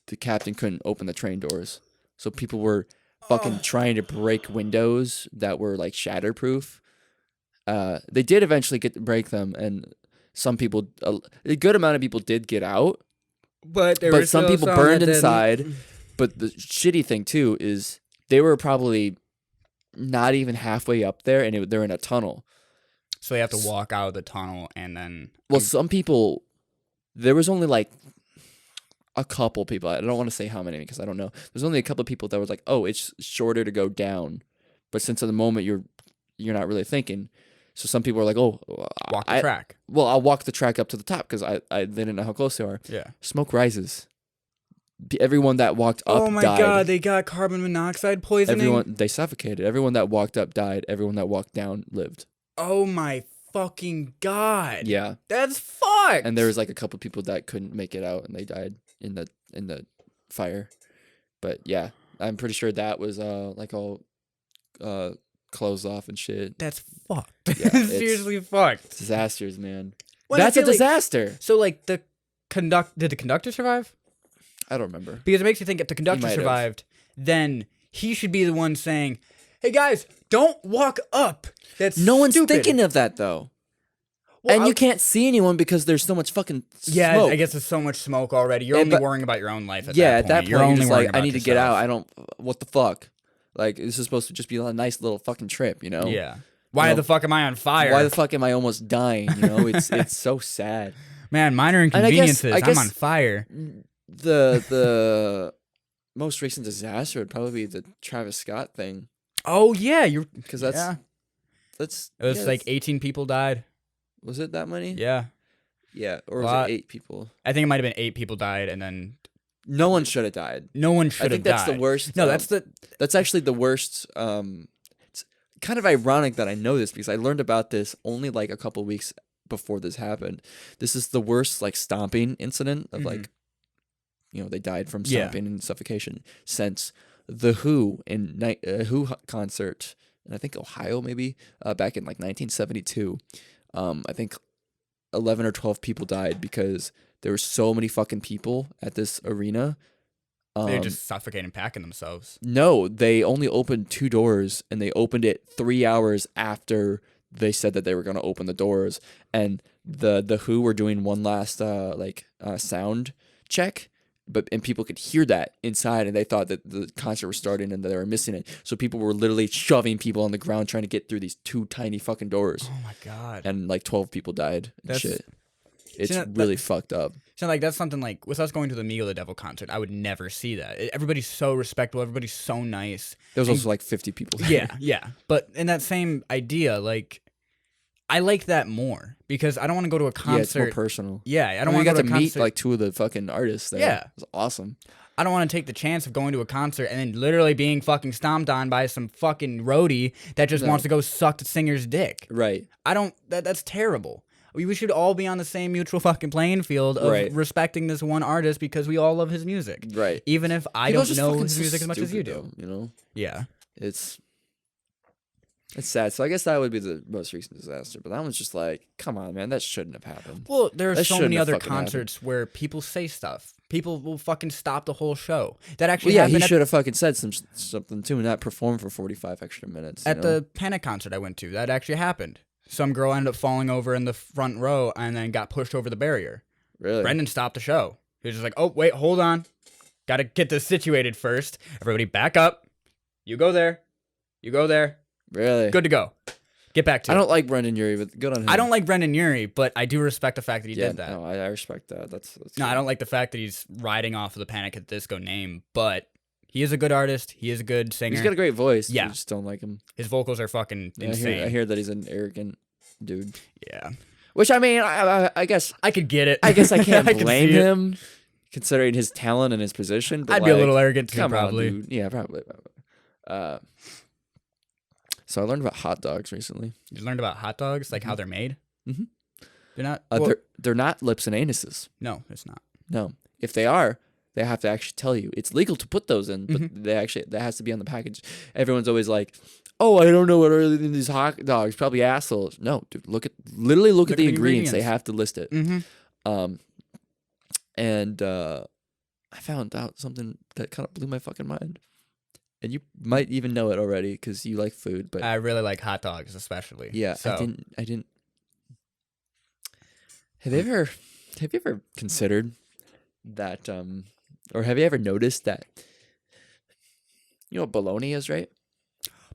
The captain couldn't open the train doors. So people were fucking trying to break windows that were like shatterproof. They did eventually get to break them, and some people, a good amount of people did get out, But some people burned inside. But the shitty thing too is they were probably not even halfway up there, and they're in a tunnel. So they have to walk out of the tunnel, and then Well, some people, there was only like a couple people. I don't want to say how many because I don't know. There's only a couple of people that was like, oh, it's shorter to go down, but since at the moment you're not really thinking. So some people are like, oh, walk the track. Well, I'll walk the track up to the top because they didn't know how close they are. Yeah. Smoke rises. Everyone that walked up died. Oh my god, they got carbon monoxide poisoning. They suffocated. Everyone that walked up died. Everyone that walked down lived. Oh my fucking god. Yeah. That's fucked. And there was like a couple people that couldn't make it out, and they died in the fire. But yeah, I'm pretty sure that was like all closed off and shit. That's fucked. Yeah, it's seriously fucked. Disasters, man. Well, That's a I feel like- disaster. So like did the conductor survive? I don't remember. Because it makes you think if the conductor might have. survived, then he should be the one saying, "Hey guys, don't walk up." That's No one's stupid." thinking of that though. Well, And you can't see anyone because there's so much fucking Yeah, smoke. I guess there's so much smoke already. You're Yeah, only but- worrying about your own life at Yeah, that point. at that point You're you're only just worrying like, I about need to get yourself. out. What the fuck? Like, this is supposed to just be a nice little fucking trip, you know? Yeah. Why know, the fuck am I on fire? Why the fuck am I almost dying? You know, it's so sad. Man, minor I guess- inconveniences. I guess- I'm on fire. The most recent disaster would probably be the Travis Scott thing, Oh yeah, you're because that's yeah. It was yeah, like that's- 18 people died. was it that many? Yeah. Yeah, or was Lot. it 8 people? I think it might have been 8 people died, and then No one should have died. no one I should have think died. that's the worst. No, That's actually the worst. It's kind of ironic that I know this because I learned about this only like a couple weeks before this happened. This is the worst like stomping incident of like, they died from Yeah. stomping and suffocation since the Who Who concert in I think Ohio maybe back in like 1972. I think 11 or 12 people died because there were so many fucking people at this arena. They're just suffocating, packing themselves. No, they only opened 2 doors, and they opened it 3 hours after they said that they were going to open the doors. And the Who were doing one last sound check, and people could hear that inside, and they thought that the concert was starting and that they were missing it. So people were literally shoving people on the ground trying to get through these 2 tiny fucking doors, Oh my god. and like 12 people died. And That's- shit. It's See, that- really fucked up. So like that's something like with us going to the Meal of the Devil concert, I would never see that. Everybody's so respectful. Everybody's so nice. There was also like 50 people there. Yeah, yeah. But in that same idea, like I like that more because I don't want to go to a concert. Yeah, it's more personal. Yeah, I don't We want got to to go to a meet concert. like 2 of the fucking artists there. Yeah. It was awesome. I don't want to take the chance of going to a concert and then literally being fucking stomped on by some fucking roadie that just wants to go suck the singer's dick. Right. That's terrible. We should all be on the same mutual fucking playing field of respecting this one artist because we all love his music. Right. Even if I People don't know his music as much as you do. Though, you know? Yeah. It's sad. So I guess that would be the most recent disaster. But that one's just like, come on, man. That shouldn't have happened. Well, there are That so many shouldn't have other fucking concerts where people say stuff. People will fucking stop the whole show. That actually Well, yeah, happened he should have fucking said something too and not performed for 45 extra minutes. at the Panic concert I went to. That actually happened. Some girl ended up falling over in the front row and then got pushed over the barrier. Really? Brendan stopped the show. He was just like, oh, wait, hold on. Got to get this situated first. Everybody back up. You go there. You go there. Really? Good to go. Get back to it. I don't like Brendan Urie, but good on him. I don't like Brendan Urie, but I do respect the fact that he did that. No, I respect that. That's No, I don't like the fact that he's riding off of the Panic at the Disco name, but he is a good artist. He is a good singer. He's got a great voice. Yeah. I just don't like him. His vocals are fucking insane. I hear that he's an arrogant dude. Yeah. Which, I mean, I guess I could get it. I guess I can't I can blame see it. him, considering his talent and his position. But I'd be a little arrogant too, come probably. on, dude. Yeah, probably. So I learned about hot dogs recently. You learned about hot dogs, like how they're made? Mhm. They're not? Well, They're not lips and anuses. no, it's not. No. If they are, they have to actually tell you. It's legal to put those in, but Mm-hmm. that has to be on the package. Everyone's always like, "Oh, I don't know what are in these hot dogs. Probably assholes." No, dude. Look at the ingredients. They have to list it. Mm-hmm. And I found out something that kind of blew my fucking mind. And you might even know it already because you like food, but I really like hot dogs, especially. yeah, So, I didn't. Have you ever considered that, or have you ever noticed that? You know what bologna is, right?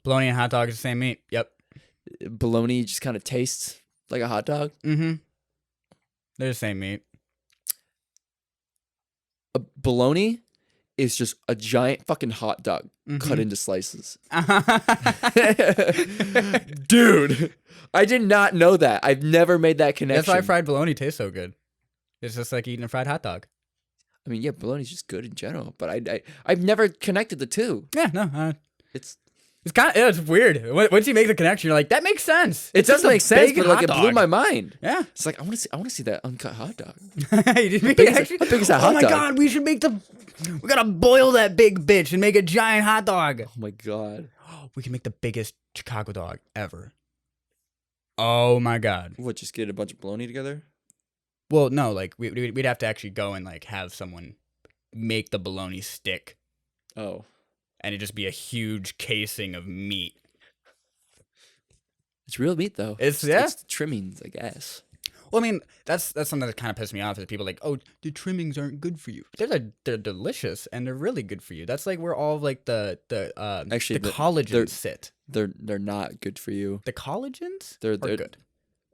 bologna and hot dog is the same meat. Yep. Bologna just kind of tastes like a hot dog. Mm-hmm. They're the same meat. A bologna is just a giant fucking hot dog cut into slices. Dude, I did not know that. I've never made that connection. That's why fried bologna tastes so good. It's just like eating a fried hot dog. I mean, yeah, bologna's just good in general, but I've never connected the two. Yeah, no. It's It's kind of it's weird. Once you make the connection, you're like, that makes sense. it does just a make sense, big but like hot it blew dog. my mind. Yeah. It's like I want to see that uncut hot dog. Did we big is actually- how big is that oh hot my dog? god, we gotta boil that big bitch and make a giant hot dog. Oh my god. We can make the biggest Chicago dog ever. Oh my god. What? Just get a bunch of bologna together? Well, no, like we'd have to actually go and like have someone make the bologna stick, Oh, and it'd just be a huge casing of meat. it's real meat though. It's the trimmings, I guess. Well, I mean, that's something that kind of pissed me off is people are like, oh, the trimmings aren't good for you. They're delicious and they're really good for you. That's like where all of like the collagens sit. They're not good for you. The collagens They're are good.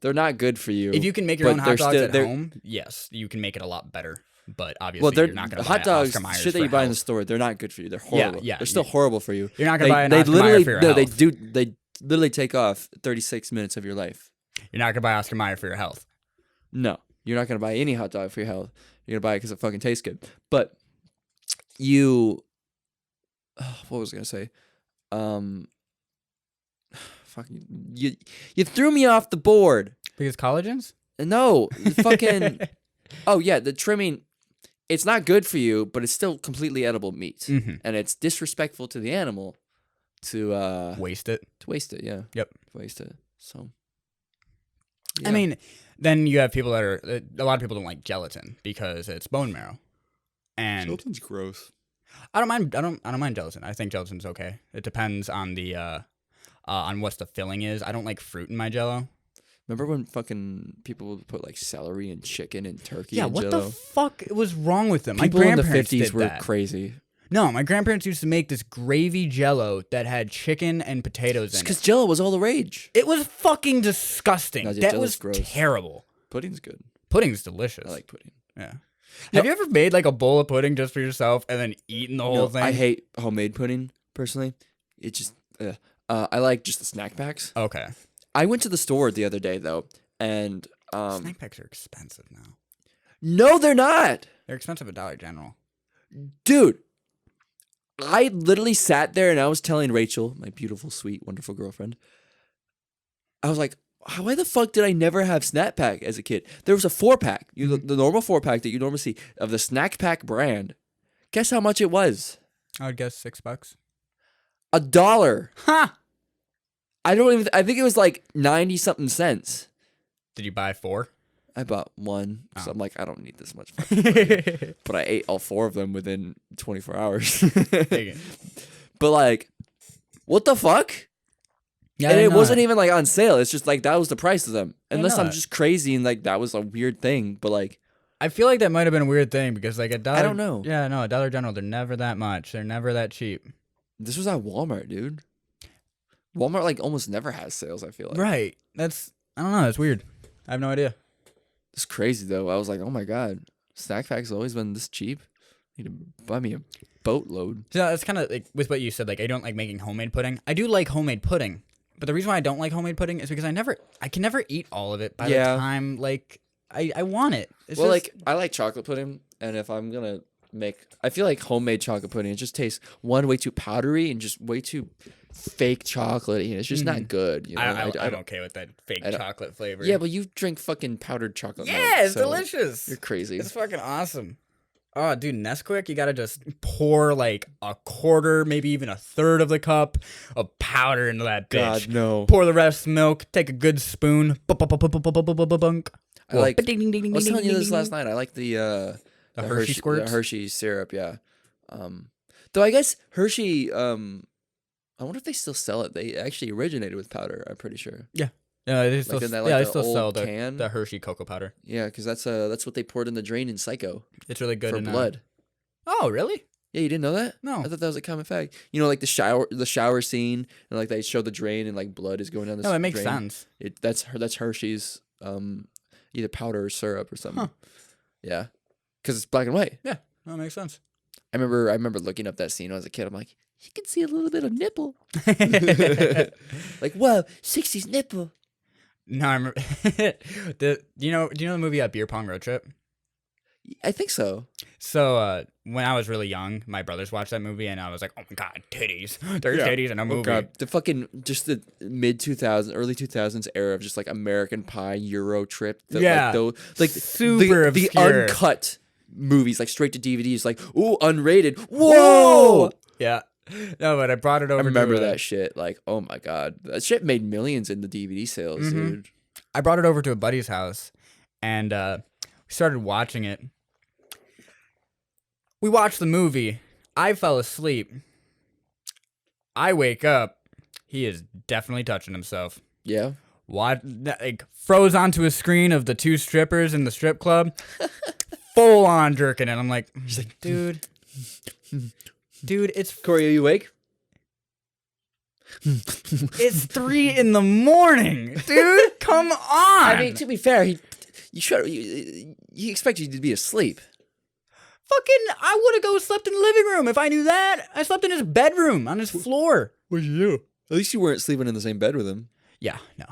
They're not good for you. If you can make your but own hot they're dogs still- at they're- home, yes, you can make it a lot better. But obviously, Well, they're you're not going to hot buy dogs. Oscar Mayer Shit that for you buy in the health. store, they're not good for you. They're horrible. yeah, They're still yeah. horrible for you. You're not going to buy an They Oscar Mayer literally for your no, health. they literally take off 36 minutes of your life. You're not going to buy Oscar Mayer for your health. No, you're not gonna buy any hot dog for your health. You're gonna buy it because it fucking tastes good. But you, what was I gonna say? Fucking you threw me off the board. Because collagens? No, fucking. Oh yeah, the trimming. It's not good for you, but it's still completely edible meat, Mhm. and it's disrespectful to the animal to Waste it. waste it. Yeah. Yep. Waste it. So. I mean, then you have people that are a lot of people don't like gelatin because it's bone marrow, and gelatin's gross. I don't mind gelatin. I think gelatin's okay. It depends on the on what the filling is. I don't like fruit in my Jello. Remember when fucking people would put like celery and chicken and turkey? Yeah, in what Jell-O? the fuck was wrong with them? People my in the grandparents 50s did were that. crazy. No, my grandparents used to make this gravy Jello that had chicken and potatoes in Because it. Jell-O was all the rage. It was fucking disgusting. No, dude, That Jell-O's was gross. terrible. Pudding's good. Pudding's delicious. I like pudding. Yeah. Have you ever made like a bowl of pudding just for yourself and then eaten the whole No, thing? I hate homemade pudding, personally. It just... I like just the snack packs. Okay. I went to the store the other day, though, and... Snack packs are expensive now. No, they're not! They're expensive at Dollar General. Dude, I literally sat there and I was telling Rachel, my beautiful, sweet, wonderful girlfriend, I was like, why the fuck did I never have Snack Pack as a kid? There was a 4-pack, the normal 4-pack that you normally see of the Snack Pack brand. Guess how much it was? I would guess $6. $1. Ha! I think it was like 90 something cents. Did you buy 4? I bought one, so Oh. I'm like, I don't need this much fucking money. But I ate all 4 of them within 24 hours. Take it. But like, what the fuck? Yeah, And I it know wasn't that. even like on sale. It's just like that was the price of them. Unless know I'm that. just crazy and like that was a weird thing. But like, I feel like that might have been a weird thing because like a dollar. I don't know. Yeah, no, a Dollar General, they're never that much. They're never that cheap. This was at Walmart, dude. Walmart like almost never has sales, I feel like. Right. That's I don't know. That's weird. I have no idea. It's crazy though. I was like, oh my God. Snack Pack's always been this cheap. You need to buy me a boatload. So that's kind of like with what you said. Like I don't like making homemade pudding. I do like homemade pudding, but the reason why I don't like homemade pudding is because I can never eat all of it by Yeah. the time like I want it. It's Well, just, like I like chocolate pudding, and if I'm gonna make, I feel like homemade chocolate pudding, it just tastes way too powdery and just way too fake chocolatey. It's just not good. You know, I'm don't- okay with that fake I don't- chocolate flavor. Yeah, but you drink fucking powdered chocolate. yeah, milk, it's so delicious. You're crazy. It's fucking awesome. Oh, dude, Nesquik, you gotta just pour like a quarter, maybe even a third of the cup of powder into that bitch. God no. Pour the rest milk. Take a good spoon. Bunk. I like. Ding, ding, ding, I ding, was ding, telling you ding, this ding, last ding. night. I like the Hershey squirts? the Hershey syrup. Yeah. Though I guess Hershey. I wonder if they still sell it. They actually originated with powder. I'm pretty sure. Yeah, they still, in that, yeah, like, they the still sell old the, can? the Hershey cocoa powder. Yeah, because that's what they poured in the drain in Psycho It's really good for in blood. Oh, really? Yeah, you didn't know that? No. I thought that was a common fact. You know, like the shower scene, and like they show the drain, and like blood is going down the No, it makes drain. sense. That's Hershey's, either powder or syrup or something. Huh. Yeah, because it's black and white. Yeah, that makes sense. I remember looking up that scene when I was a kid. I'm like, you can see a little bit of nipple. Like, whoa, 60s nipple. No, I remember. Do you know the movie Beer Pong Road Trip? I think so. So when I was really young, my brothers watched that movie, and I was like, "Oh my god, titties! There's titties in a movie." Oh God, the fucking just the mid 2000s, early 2000s era of just like American Pie Euro Trip. Yeah. Like Super the obscure. uncut movies, like straight to DVDs, like ooh, unrated. Whoa! Yeah. No, but I brought it over. I remember to, that shit. Like, oh my God, that shit made millions in the DVD sales, Mhm. dude. I brought it over to a buddy's house, and we started watching it. We watched the movie. I fell asleep. I wake up. He is definitely touching himself. Yeah. What? Like froze onto a screen of the two strippers in the strip club, full on jerking it. I'm like, dude, it's Corey, are you awake? it's 3 a.m, dude. Come on. I mean, to be fair, he expected you to be asleep. fucking, I would have go slept in the living room if I knew that. I slept in his bedroom on his floor. What'd you do? At least you weren't sleeping in the same bed with him. Yeah, no,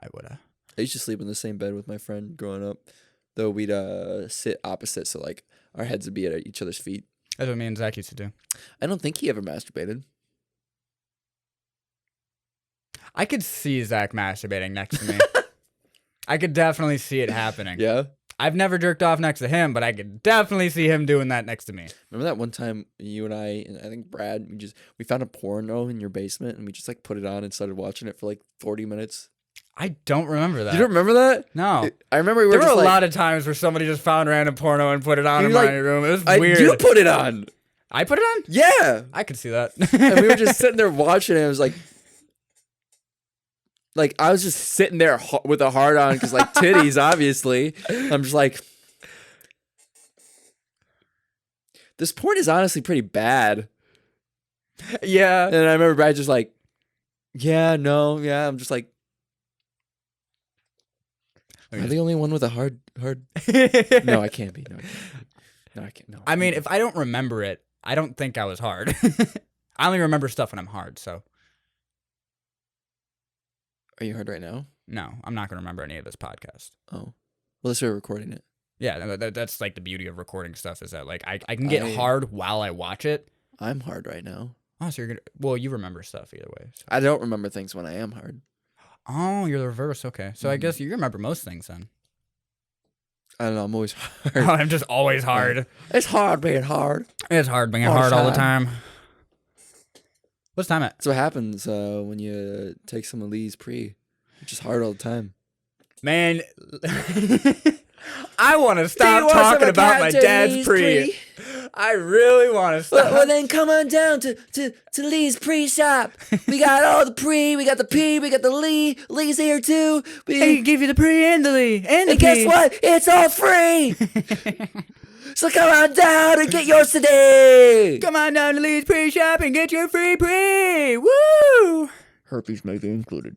I would have. I used to sleep in the same bed with my friend growing up, though we'd sit opposite, so like our heads would be at each other's feet. That's what me and Zach used to do. I don't think he ever masturbated. I could see Zach masturbating next to me. I could definitely see it happening. Yeah. I've never jerked off next to him, but I could definitely see him doing that next to me. Remember that one time you and I think Brad, we found a porno in your basement and we just like put it on and started watching it for like 40 minutes. I don't remember that. You don't remember that? No. I remember we There were were just a like, lot of times where somebody just found random porno and put it on in You're my like, room. It was weird. You put it on. I put it on? Yeah. I could see that. And we were just sitting there watching it. It was like I was just sitting there with a hard on because like titties, obviously. I'm just like, this porn is honestly pretty bad. Yeah. And I remember Brad just like, yeah, no, yeah. I'm just like, am I the only one with a hard? No, I can't be. No, I can't. No. I mean, if I don't remember it, I don't think I was hard. I only remember stuff when I'm hard, so Are you hard right now? no, I'm not going to remember any of this podcast. Oh, well, let's start recording it. Yeah, that's like the beauty of recording stuff is that like I can get hard while I watch it. I'm hard right now. Oh, so you're gonna. Well, you remember stuff either way. So. I don't remember things when I am hard. Oh, you're the reverse. Okay, so I guess you remember most things then. I don't know. I'm always hard. Oh, I'm just always hard. It's hard being hard. It's hard being hard all the time. What's time at? That's what happens when you take some of Lee's pre. It's just hard all the time. Man, I want to stop talking about my dad's pre. I really want to stop. Well, then come on down to Lee's pre-shop. We got all the pre, we got the P, we got the Lee. Lee's here too. They give you the pre and the Lee and the and guess what? It's all free. So come on down and get yours today. Come on down to Lee's pre-shop and get your free pre. Woo! Herpes may be included.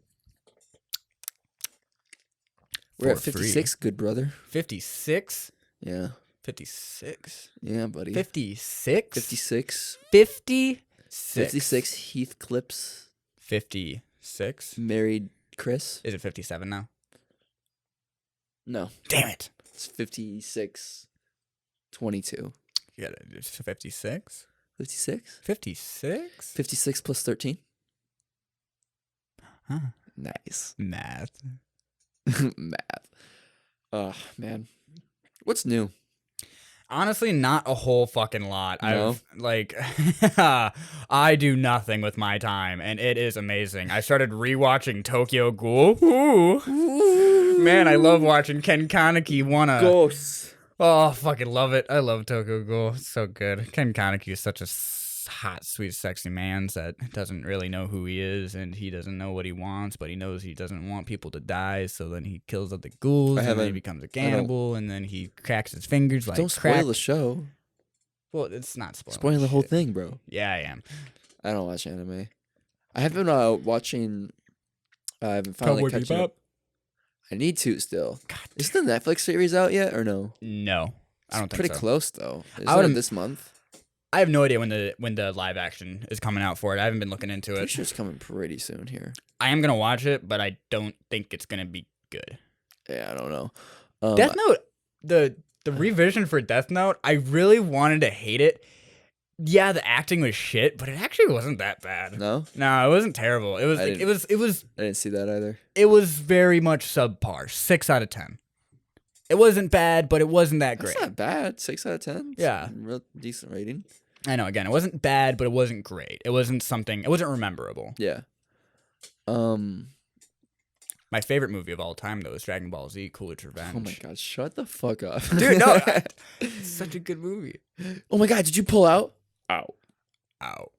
We're at 56, good brother. 56? Yeah. 56? Yeah, buddy. 56? 56. 56. 56 Heath Clips. 56? Married Chris. Is it 57 now? No. Damn it. It's 56. 22. Yeah, it's 56? 56? 56? 56 plus 13. Huh. Nice. Math. Math. Oh, man. What's new? Honestly, not a whole fucking lot. No? I do nothing with my time, and it is amazing. I started rewatching Tokyo Ghoul. Ooh. Man, I love watching Ken Kaneki wanna... Ghosts. Oh, fucking love it. I love Tokyo Ghoul. It's so good. Ken Kaneki is such a hot, sweet, sexy man that doesn't really know who he is, and he doesn't know what he wants, but he knows he doesn't want people to die, so then he kills other ghouls, and then he becomes a cannibal, and then he cracks his fingers like Don't spoil the show. Well, it's not spoiling. Spoiling the whole thing, bro. Yeah, I am. I don't watch anime. I have been watching... I've been finally Cowboy catching Bebop? up. I need to still. Is the Netflix series out yet or no? No, I don't think pretty so. close though. Is I would it this month? I have no idea when the live action is coming out for it. I haven't been looking into I'm it. sure it's coming pretty soon here. I am gonna watch it, but I don't think it's gonna be good. Yeah, I don't know. Death Note, the revision for Death Note, I really wanted to hate it. Yeah, the acting was shit, but it actually wasn't that bad. No, No, it wasn't terrible. It was I like, it was I didn't see that either. it was very much subpar. 6 out of 10. It wasn't bad, but it wasn't that great. That's not bad. 6 out of 10. It's Yeah. a real decent rating. I know. Again, it wasn't bad, but it wasn't great. It wasn't something. It wasn't memorable. Yeah. My favorite movie of all time, though, is Dragon Ball Z: Coolidge Revenge. Oh my god, shut the fuck up, Dude, no, it's such a good movie. Oh my god, did you pull out? Ow. Ow.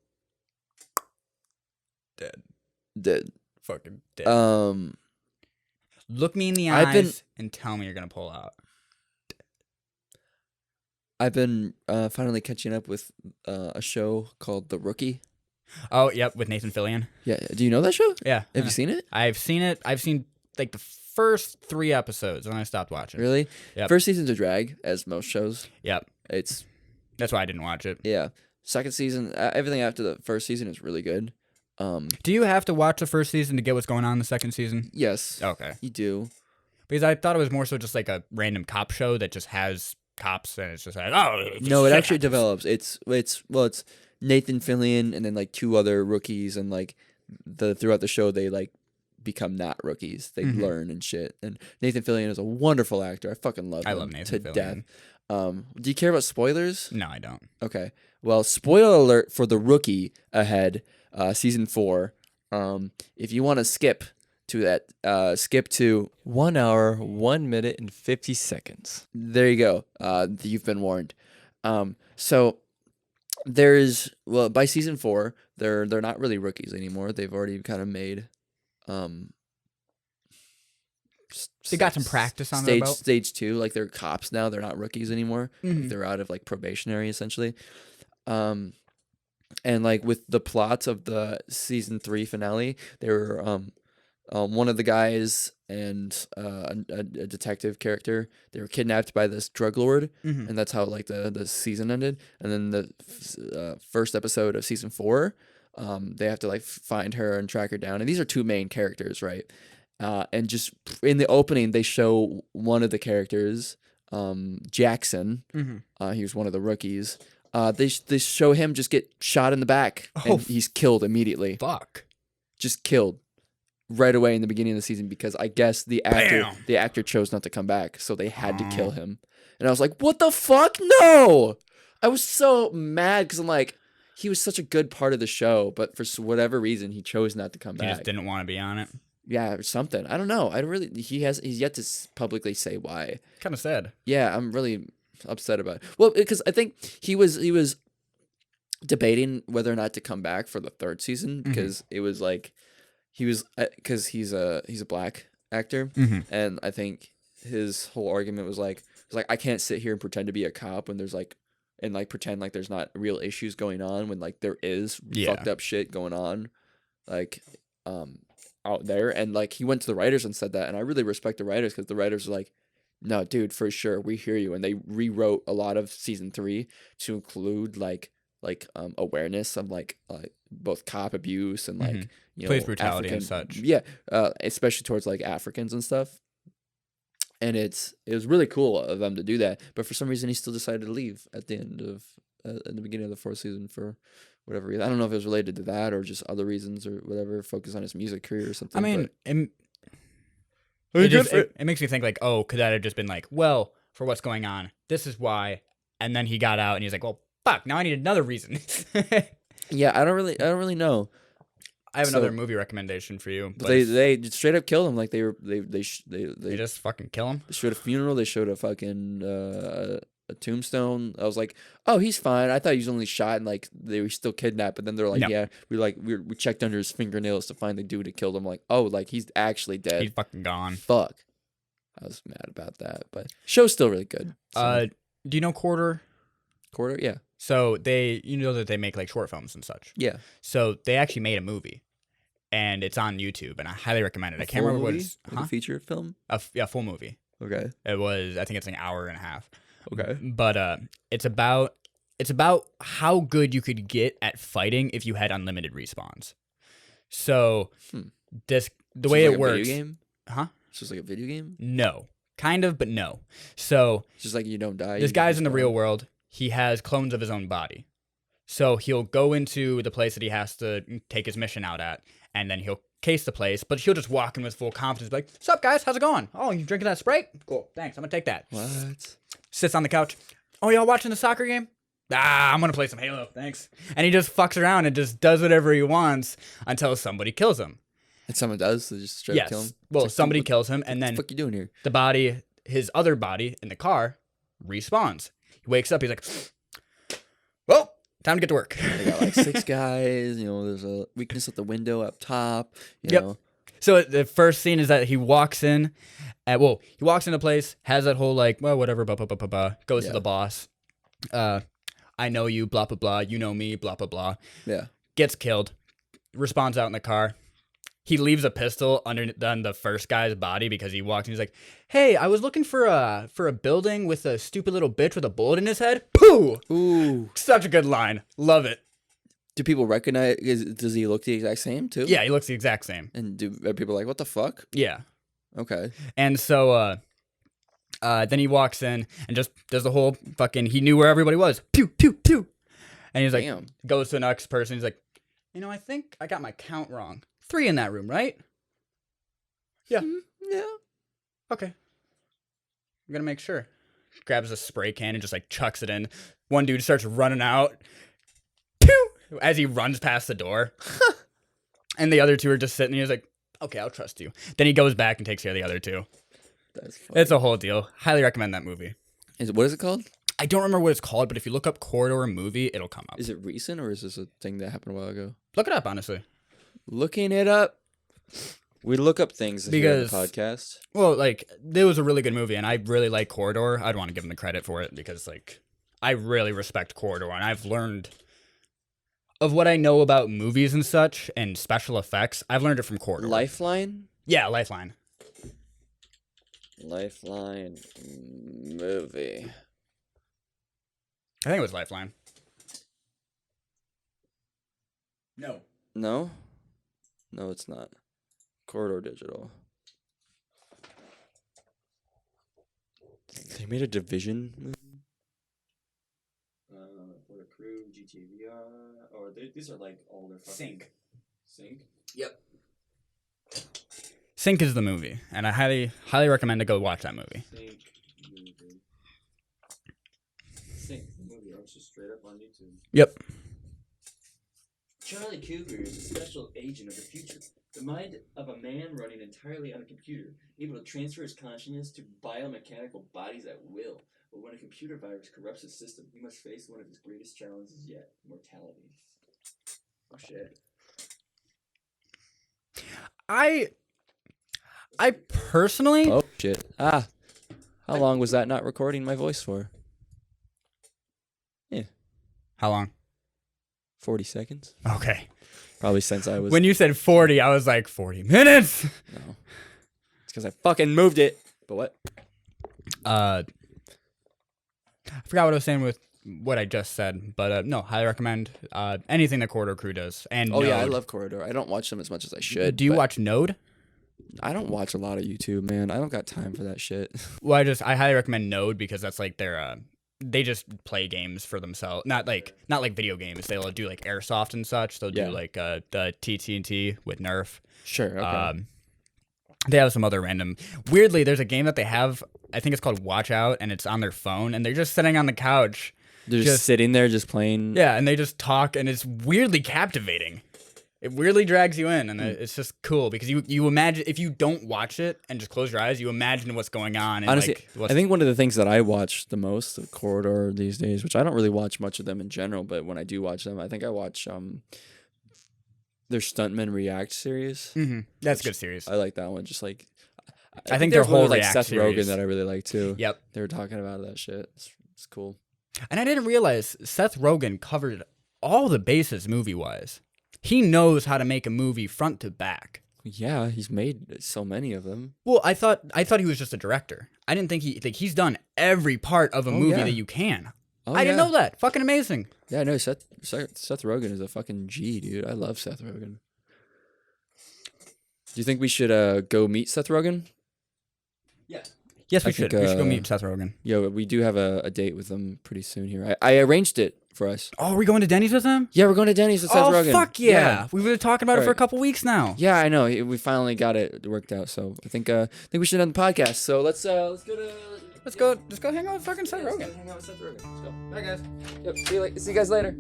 Dead. Dead. Fucking dead. Look me in the eyes and tell me you're gonna pull out. I've been finally catching up with a show called The Rookie. Oh, yep, with Nathan Fillion. Yeah, do you know that show? Yeah. Have you seen it? I've seen it. I've seen like the first 3 episodes, and I stopped watching. Really? Yep. First season's a drag, as most shows. Yep. It's That's why I didn't watch it. yeah. Second season, everything after the first season is really good. Do you have to watch the first season to get what's going on in the second season? Yes, Okay. you do. Because I thought it was more so just like a random cop show that just has cops, and it's just like, oh. No, it shit actually happens. develops. It's Nathan Fillion and then like 2 other rookies, and like throughout the show they like become not rookies. They learn and shit. And Nathan Fillion is a wonderful actor. I fucking love him. I love Nathan to Fillion. death. Do you care about spoilers? No, I don't. Okay. Well, spoiler alert for The Rookie ahead, season 4. If you want to skip to that, skip to 1 hour, 1 minute, and 50 seconds. there you go. You've been warned. So by season 4, they're not really rookies anymore. They've already kind of made They got some practice on their belt. Stage 2, like they're cops now. They're not rookies anymore. Mhm. They're out of like probationary essentially. And like with the plots of the season 3 finale, they were one of the guys and a detective character. They were kidnapped by this drug lord, and that's how like the season ended. And then the first episode of season 4, they have to like find her and track her down. And these are 2 main characters, right? And just in the opening, they show one of the characters Jackson. Mm-hmm. He was one of the rookies. They show him just get shot in the back, and he's killed immediately. Fuck. Just killed right away in the beginning of the season because I guess the actor chose not to come back, so they had to kill him. And I was like, what the fuck? No! I was so mad because I'm like, he was such a good part of the show, but for whatever reason, he chose not to come back. He just didn't want to be on it. Yeah, or something. I don't know. He's yet to publicly say why. Kind of sad. Yeah, I'm really upset about it. Well, because I think he was debating whether or not to come back for the third season because it was like because he's a black actor, and I think his whole argument was like I can't sit here and pretend to be a cop when there's like and like pretend like there's not real issues going on when like there is fucked up shit going on like out there. And like he went to the writers and said that, and I really respect the writers because the writers are like, no dude, for sure, we hear you. And they rewrote a lot of season 3 to include like awareness of like both cop abuse and like police brutality and such. Yeah, especially towards like Africans and stuff. And it was really cool of them to do that, but for some reason he still decided to leave at the end of in the beginning of the 4th season for whatever reason. I don't know if it was related to that or just other reasons or whatever. Focus on his music career or something. I mean, but it makes me think like, oh, could that have just been like, well, for what's going on, this is why, and then he got out and he's like, well, fuck, now I need another reason. Yeah, I don't really know. I have another movie recommendation for you. But they straight up killed him. Like they just fucking kill him. They showed a funeral. They showed a fucking a tombstone. I was like, oh, he's fine. I thought he was only shot and like they were still kidnapped. But then they're like, no. Yeah, we checked under his fingernails to find the dude who killed him. Like, oh, like he's actually dead. He's fucking gone. Fuck. I was mad about that, but show's still really good. So. Do you know Quarter? Quarter, yeah. So you know that they make like short films and such. Yeah. So they actually made a movie, and it's on YouTube, and I highly recommend it. I can't remember what it's. Like a feature film. Yeah, full movie. Okay. It was. I think it's an hour and a half. Okay. But it's about how good you could get at fighting if you had unlimited respawns. So the way it works. Video game? Huh? It's just like a video game? No. Kind of, but no. So it's just like you don't die. This guy's in the real world. He has clones of his own body. So he'll go into the place that he has to take his mission out at, and then he'll case the place, but he'll just walk in with full confidence, like, "What's up, guys? How's it going? Oh, you drinking that Sprite? Cool. Thanks. I'm going to take that." What? Sits on the couch. "Oh, y'all watching the soccer game? I'm going to play some Halo. Thanks." And he just fucks around and just does whatever he wants until somebody kills him. And someone does? They just straight up kill him? Well, somebody kills him, and then what the fuck you doing here? The body, his other body in the car, respawns. He wakes up, he's like, "Well, time to get to work." They got like 6 guys, there's a weakness at the window up top, you know. So the first scene is that he walks in, he walks into place, has that whole like, well, whatever, blah, blah, blah, blah, blah, goes to the boss. "I know you, blah, blah, blah, you know me, blah, blah, blah." Yeah. Gets killed, respawns out in the car. He leaves a pistol on the first guy's body because he walks and he's like, "Hey, I was looking for a building with a stupid little bitch with a bullet in his head." Pooh! Ooh. Such a good line. Love it. Do people recognize, does he look the exact same too? Yeah, he looks the exact same. And are people like, what the fuck? Yeah. Okay. And so then he walks in and just does the whole fucking, he knew where everybody was. Pew, pew, pew. And he's like, goes to the next person. He's like, "I think I got my count wrong. 3 in that room, right?" "Yeah." Yeah. "Okay. I'm gonna make sure." Grabs a spray can and just like chucks it in. One dude starts running out. Pew! As he runs past the door. And the other 2 are just sitting there. He's like, "Okay, I'll trust you." Then he goes back and takes care of the other 2. That's funny. It's a whole deal. Highly recommend that movie. What is it called? I don't remember what it's called, but if you look up Corridor movie, it'll come up. Is it recent or is this a thing that happened a while ago? Look it up, honestly. Looking it up. We look up things here on the podcast. Well, like, it was a really good movie, and I really like Corridor. I'd want to give him the credit for it because, like, I really respect Corridor, and I've learned of what I know about movies and such and special effects. I've learned it from Corridor. Lifeline? Yeah, Lifeline. Lifeline movie. I think it was Lifeline. No. No? No, it's not. Corridor Digital. They made a Division movie. For the crew, GTVR, or these are like older fucking... Sync? Yep. Sync is the movie, and I highly recommend to go watch that movie. Sync movie. Sync movie, I'm just straight up on YouTube. Yep. Charlie Cougar is a special agent of the future. The mind of a man running entirely on a computer, able to transfer his consciousness to biomechanical bodies at will. But when a computer virus corrupts his system, he must face one of his greatest challenges yet, mortality. Oh shit. I personally... Oh shit. How long was that not recording my voice for? Yeah. How long? 40 seconds. Okay. Probably since I was... When you said 40, I was like, 40 minutes? No. It's because I fucking moved it. But what? I forgot what I was saying with what I just said, but no, highly recommend anything that Corridor Crew does. And Oh Node. yeah, I love Corridor. I don't watch them as much as I should. Do you but watch Node? I don't watch a lot of YouTube, man. I don't got time for that shit. Well, I highly recommend Node because that's like their they just play games for themselves. Not like video games. They'll do like airsoft and such. They'll do like the TTT with Nerf. Sure. Okay. They have some other random. Weirdly, there's a game that they have. I think it's called Watch Out, and it's on their phone, and they're just sitting on the couch. They're just sitting there, just playing. Yeah, and they just talk, and it's weirdly captivating. It weirdly drags you in, and it's just cool because you imagine if you don't watch it and just close your eyes, you imagine what's going on. And honestly, like, I think one of the things that I watch the most, the Corridor these days, which I don't really watch much of them in general, but when I do watch them, I think I watch their Stuntmen React series. Mm-hmm. That's a good series. I like that one. Just like I think their there's one whole with, like React Seth series. Rogen that I really like too. Yep. They were talking about that shit. It's cool. And I didn't realize Seth Rogen covered all the bases movie-wise. He knows how to make a movie front to back. Yeah, he's made so many of them. Well, I thought he was just a director. I didn't think he's done every part of a movie that you can. Oh, I didn't know that. Fucking amazing. Yeah, no, Seth Rogen is a fucking G, dude. I love Seth Rogen. Do you think we should go meet Seth Rogen? Yeah. Yes, we I should. think, We should go meet Seth Rogen. Yeah, we do have a date with him pretty soon here. I arranged it for us. Oh, are we going to Denny's with him? Yeah, we're going to Denny's with Seth Rogen. Oh, fuck yeah. We've been talking about it for a couple weeks now. Yeah, I know. We finally got it worked out. So I think we should end the podcast. So let's go to... Let's go hang out with fucking Seth Rogen. Hang out with Seth Rogen. Let's go. Bye, guys. Yep. See you guys later.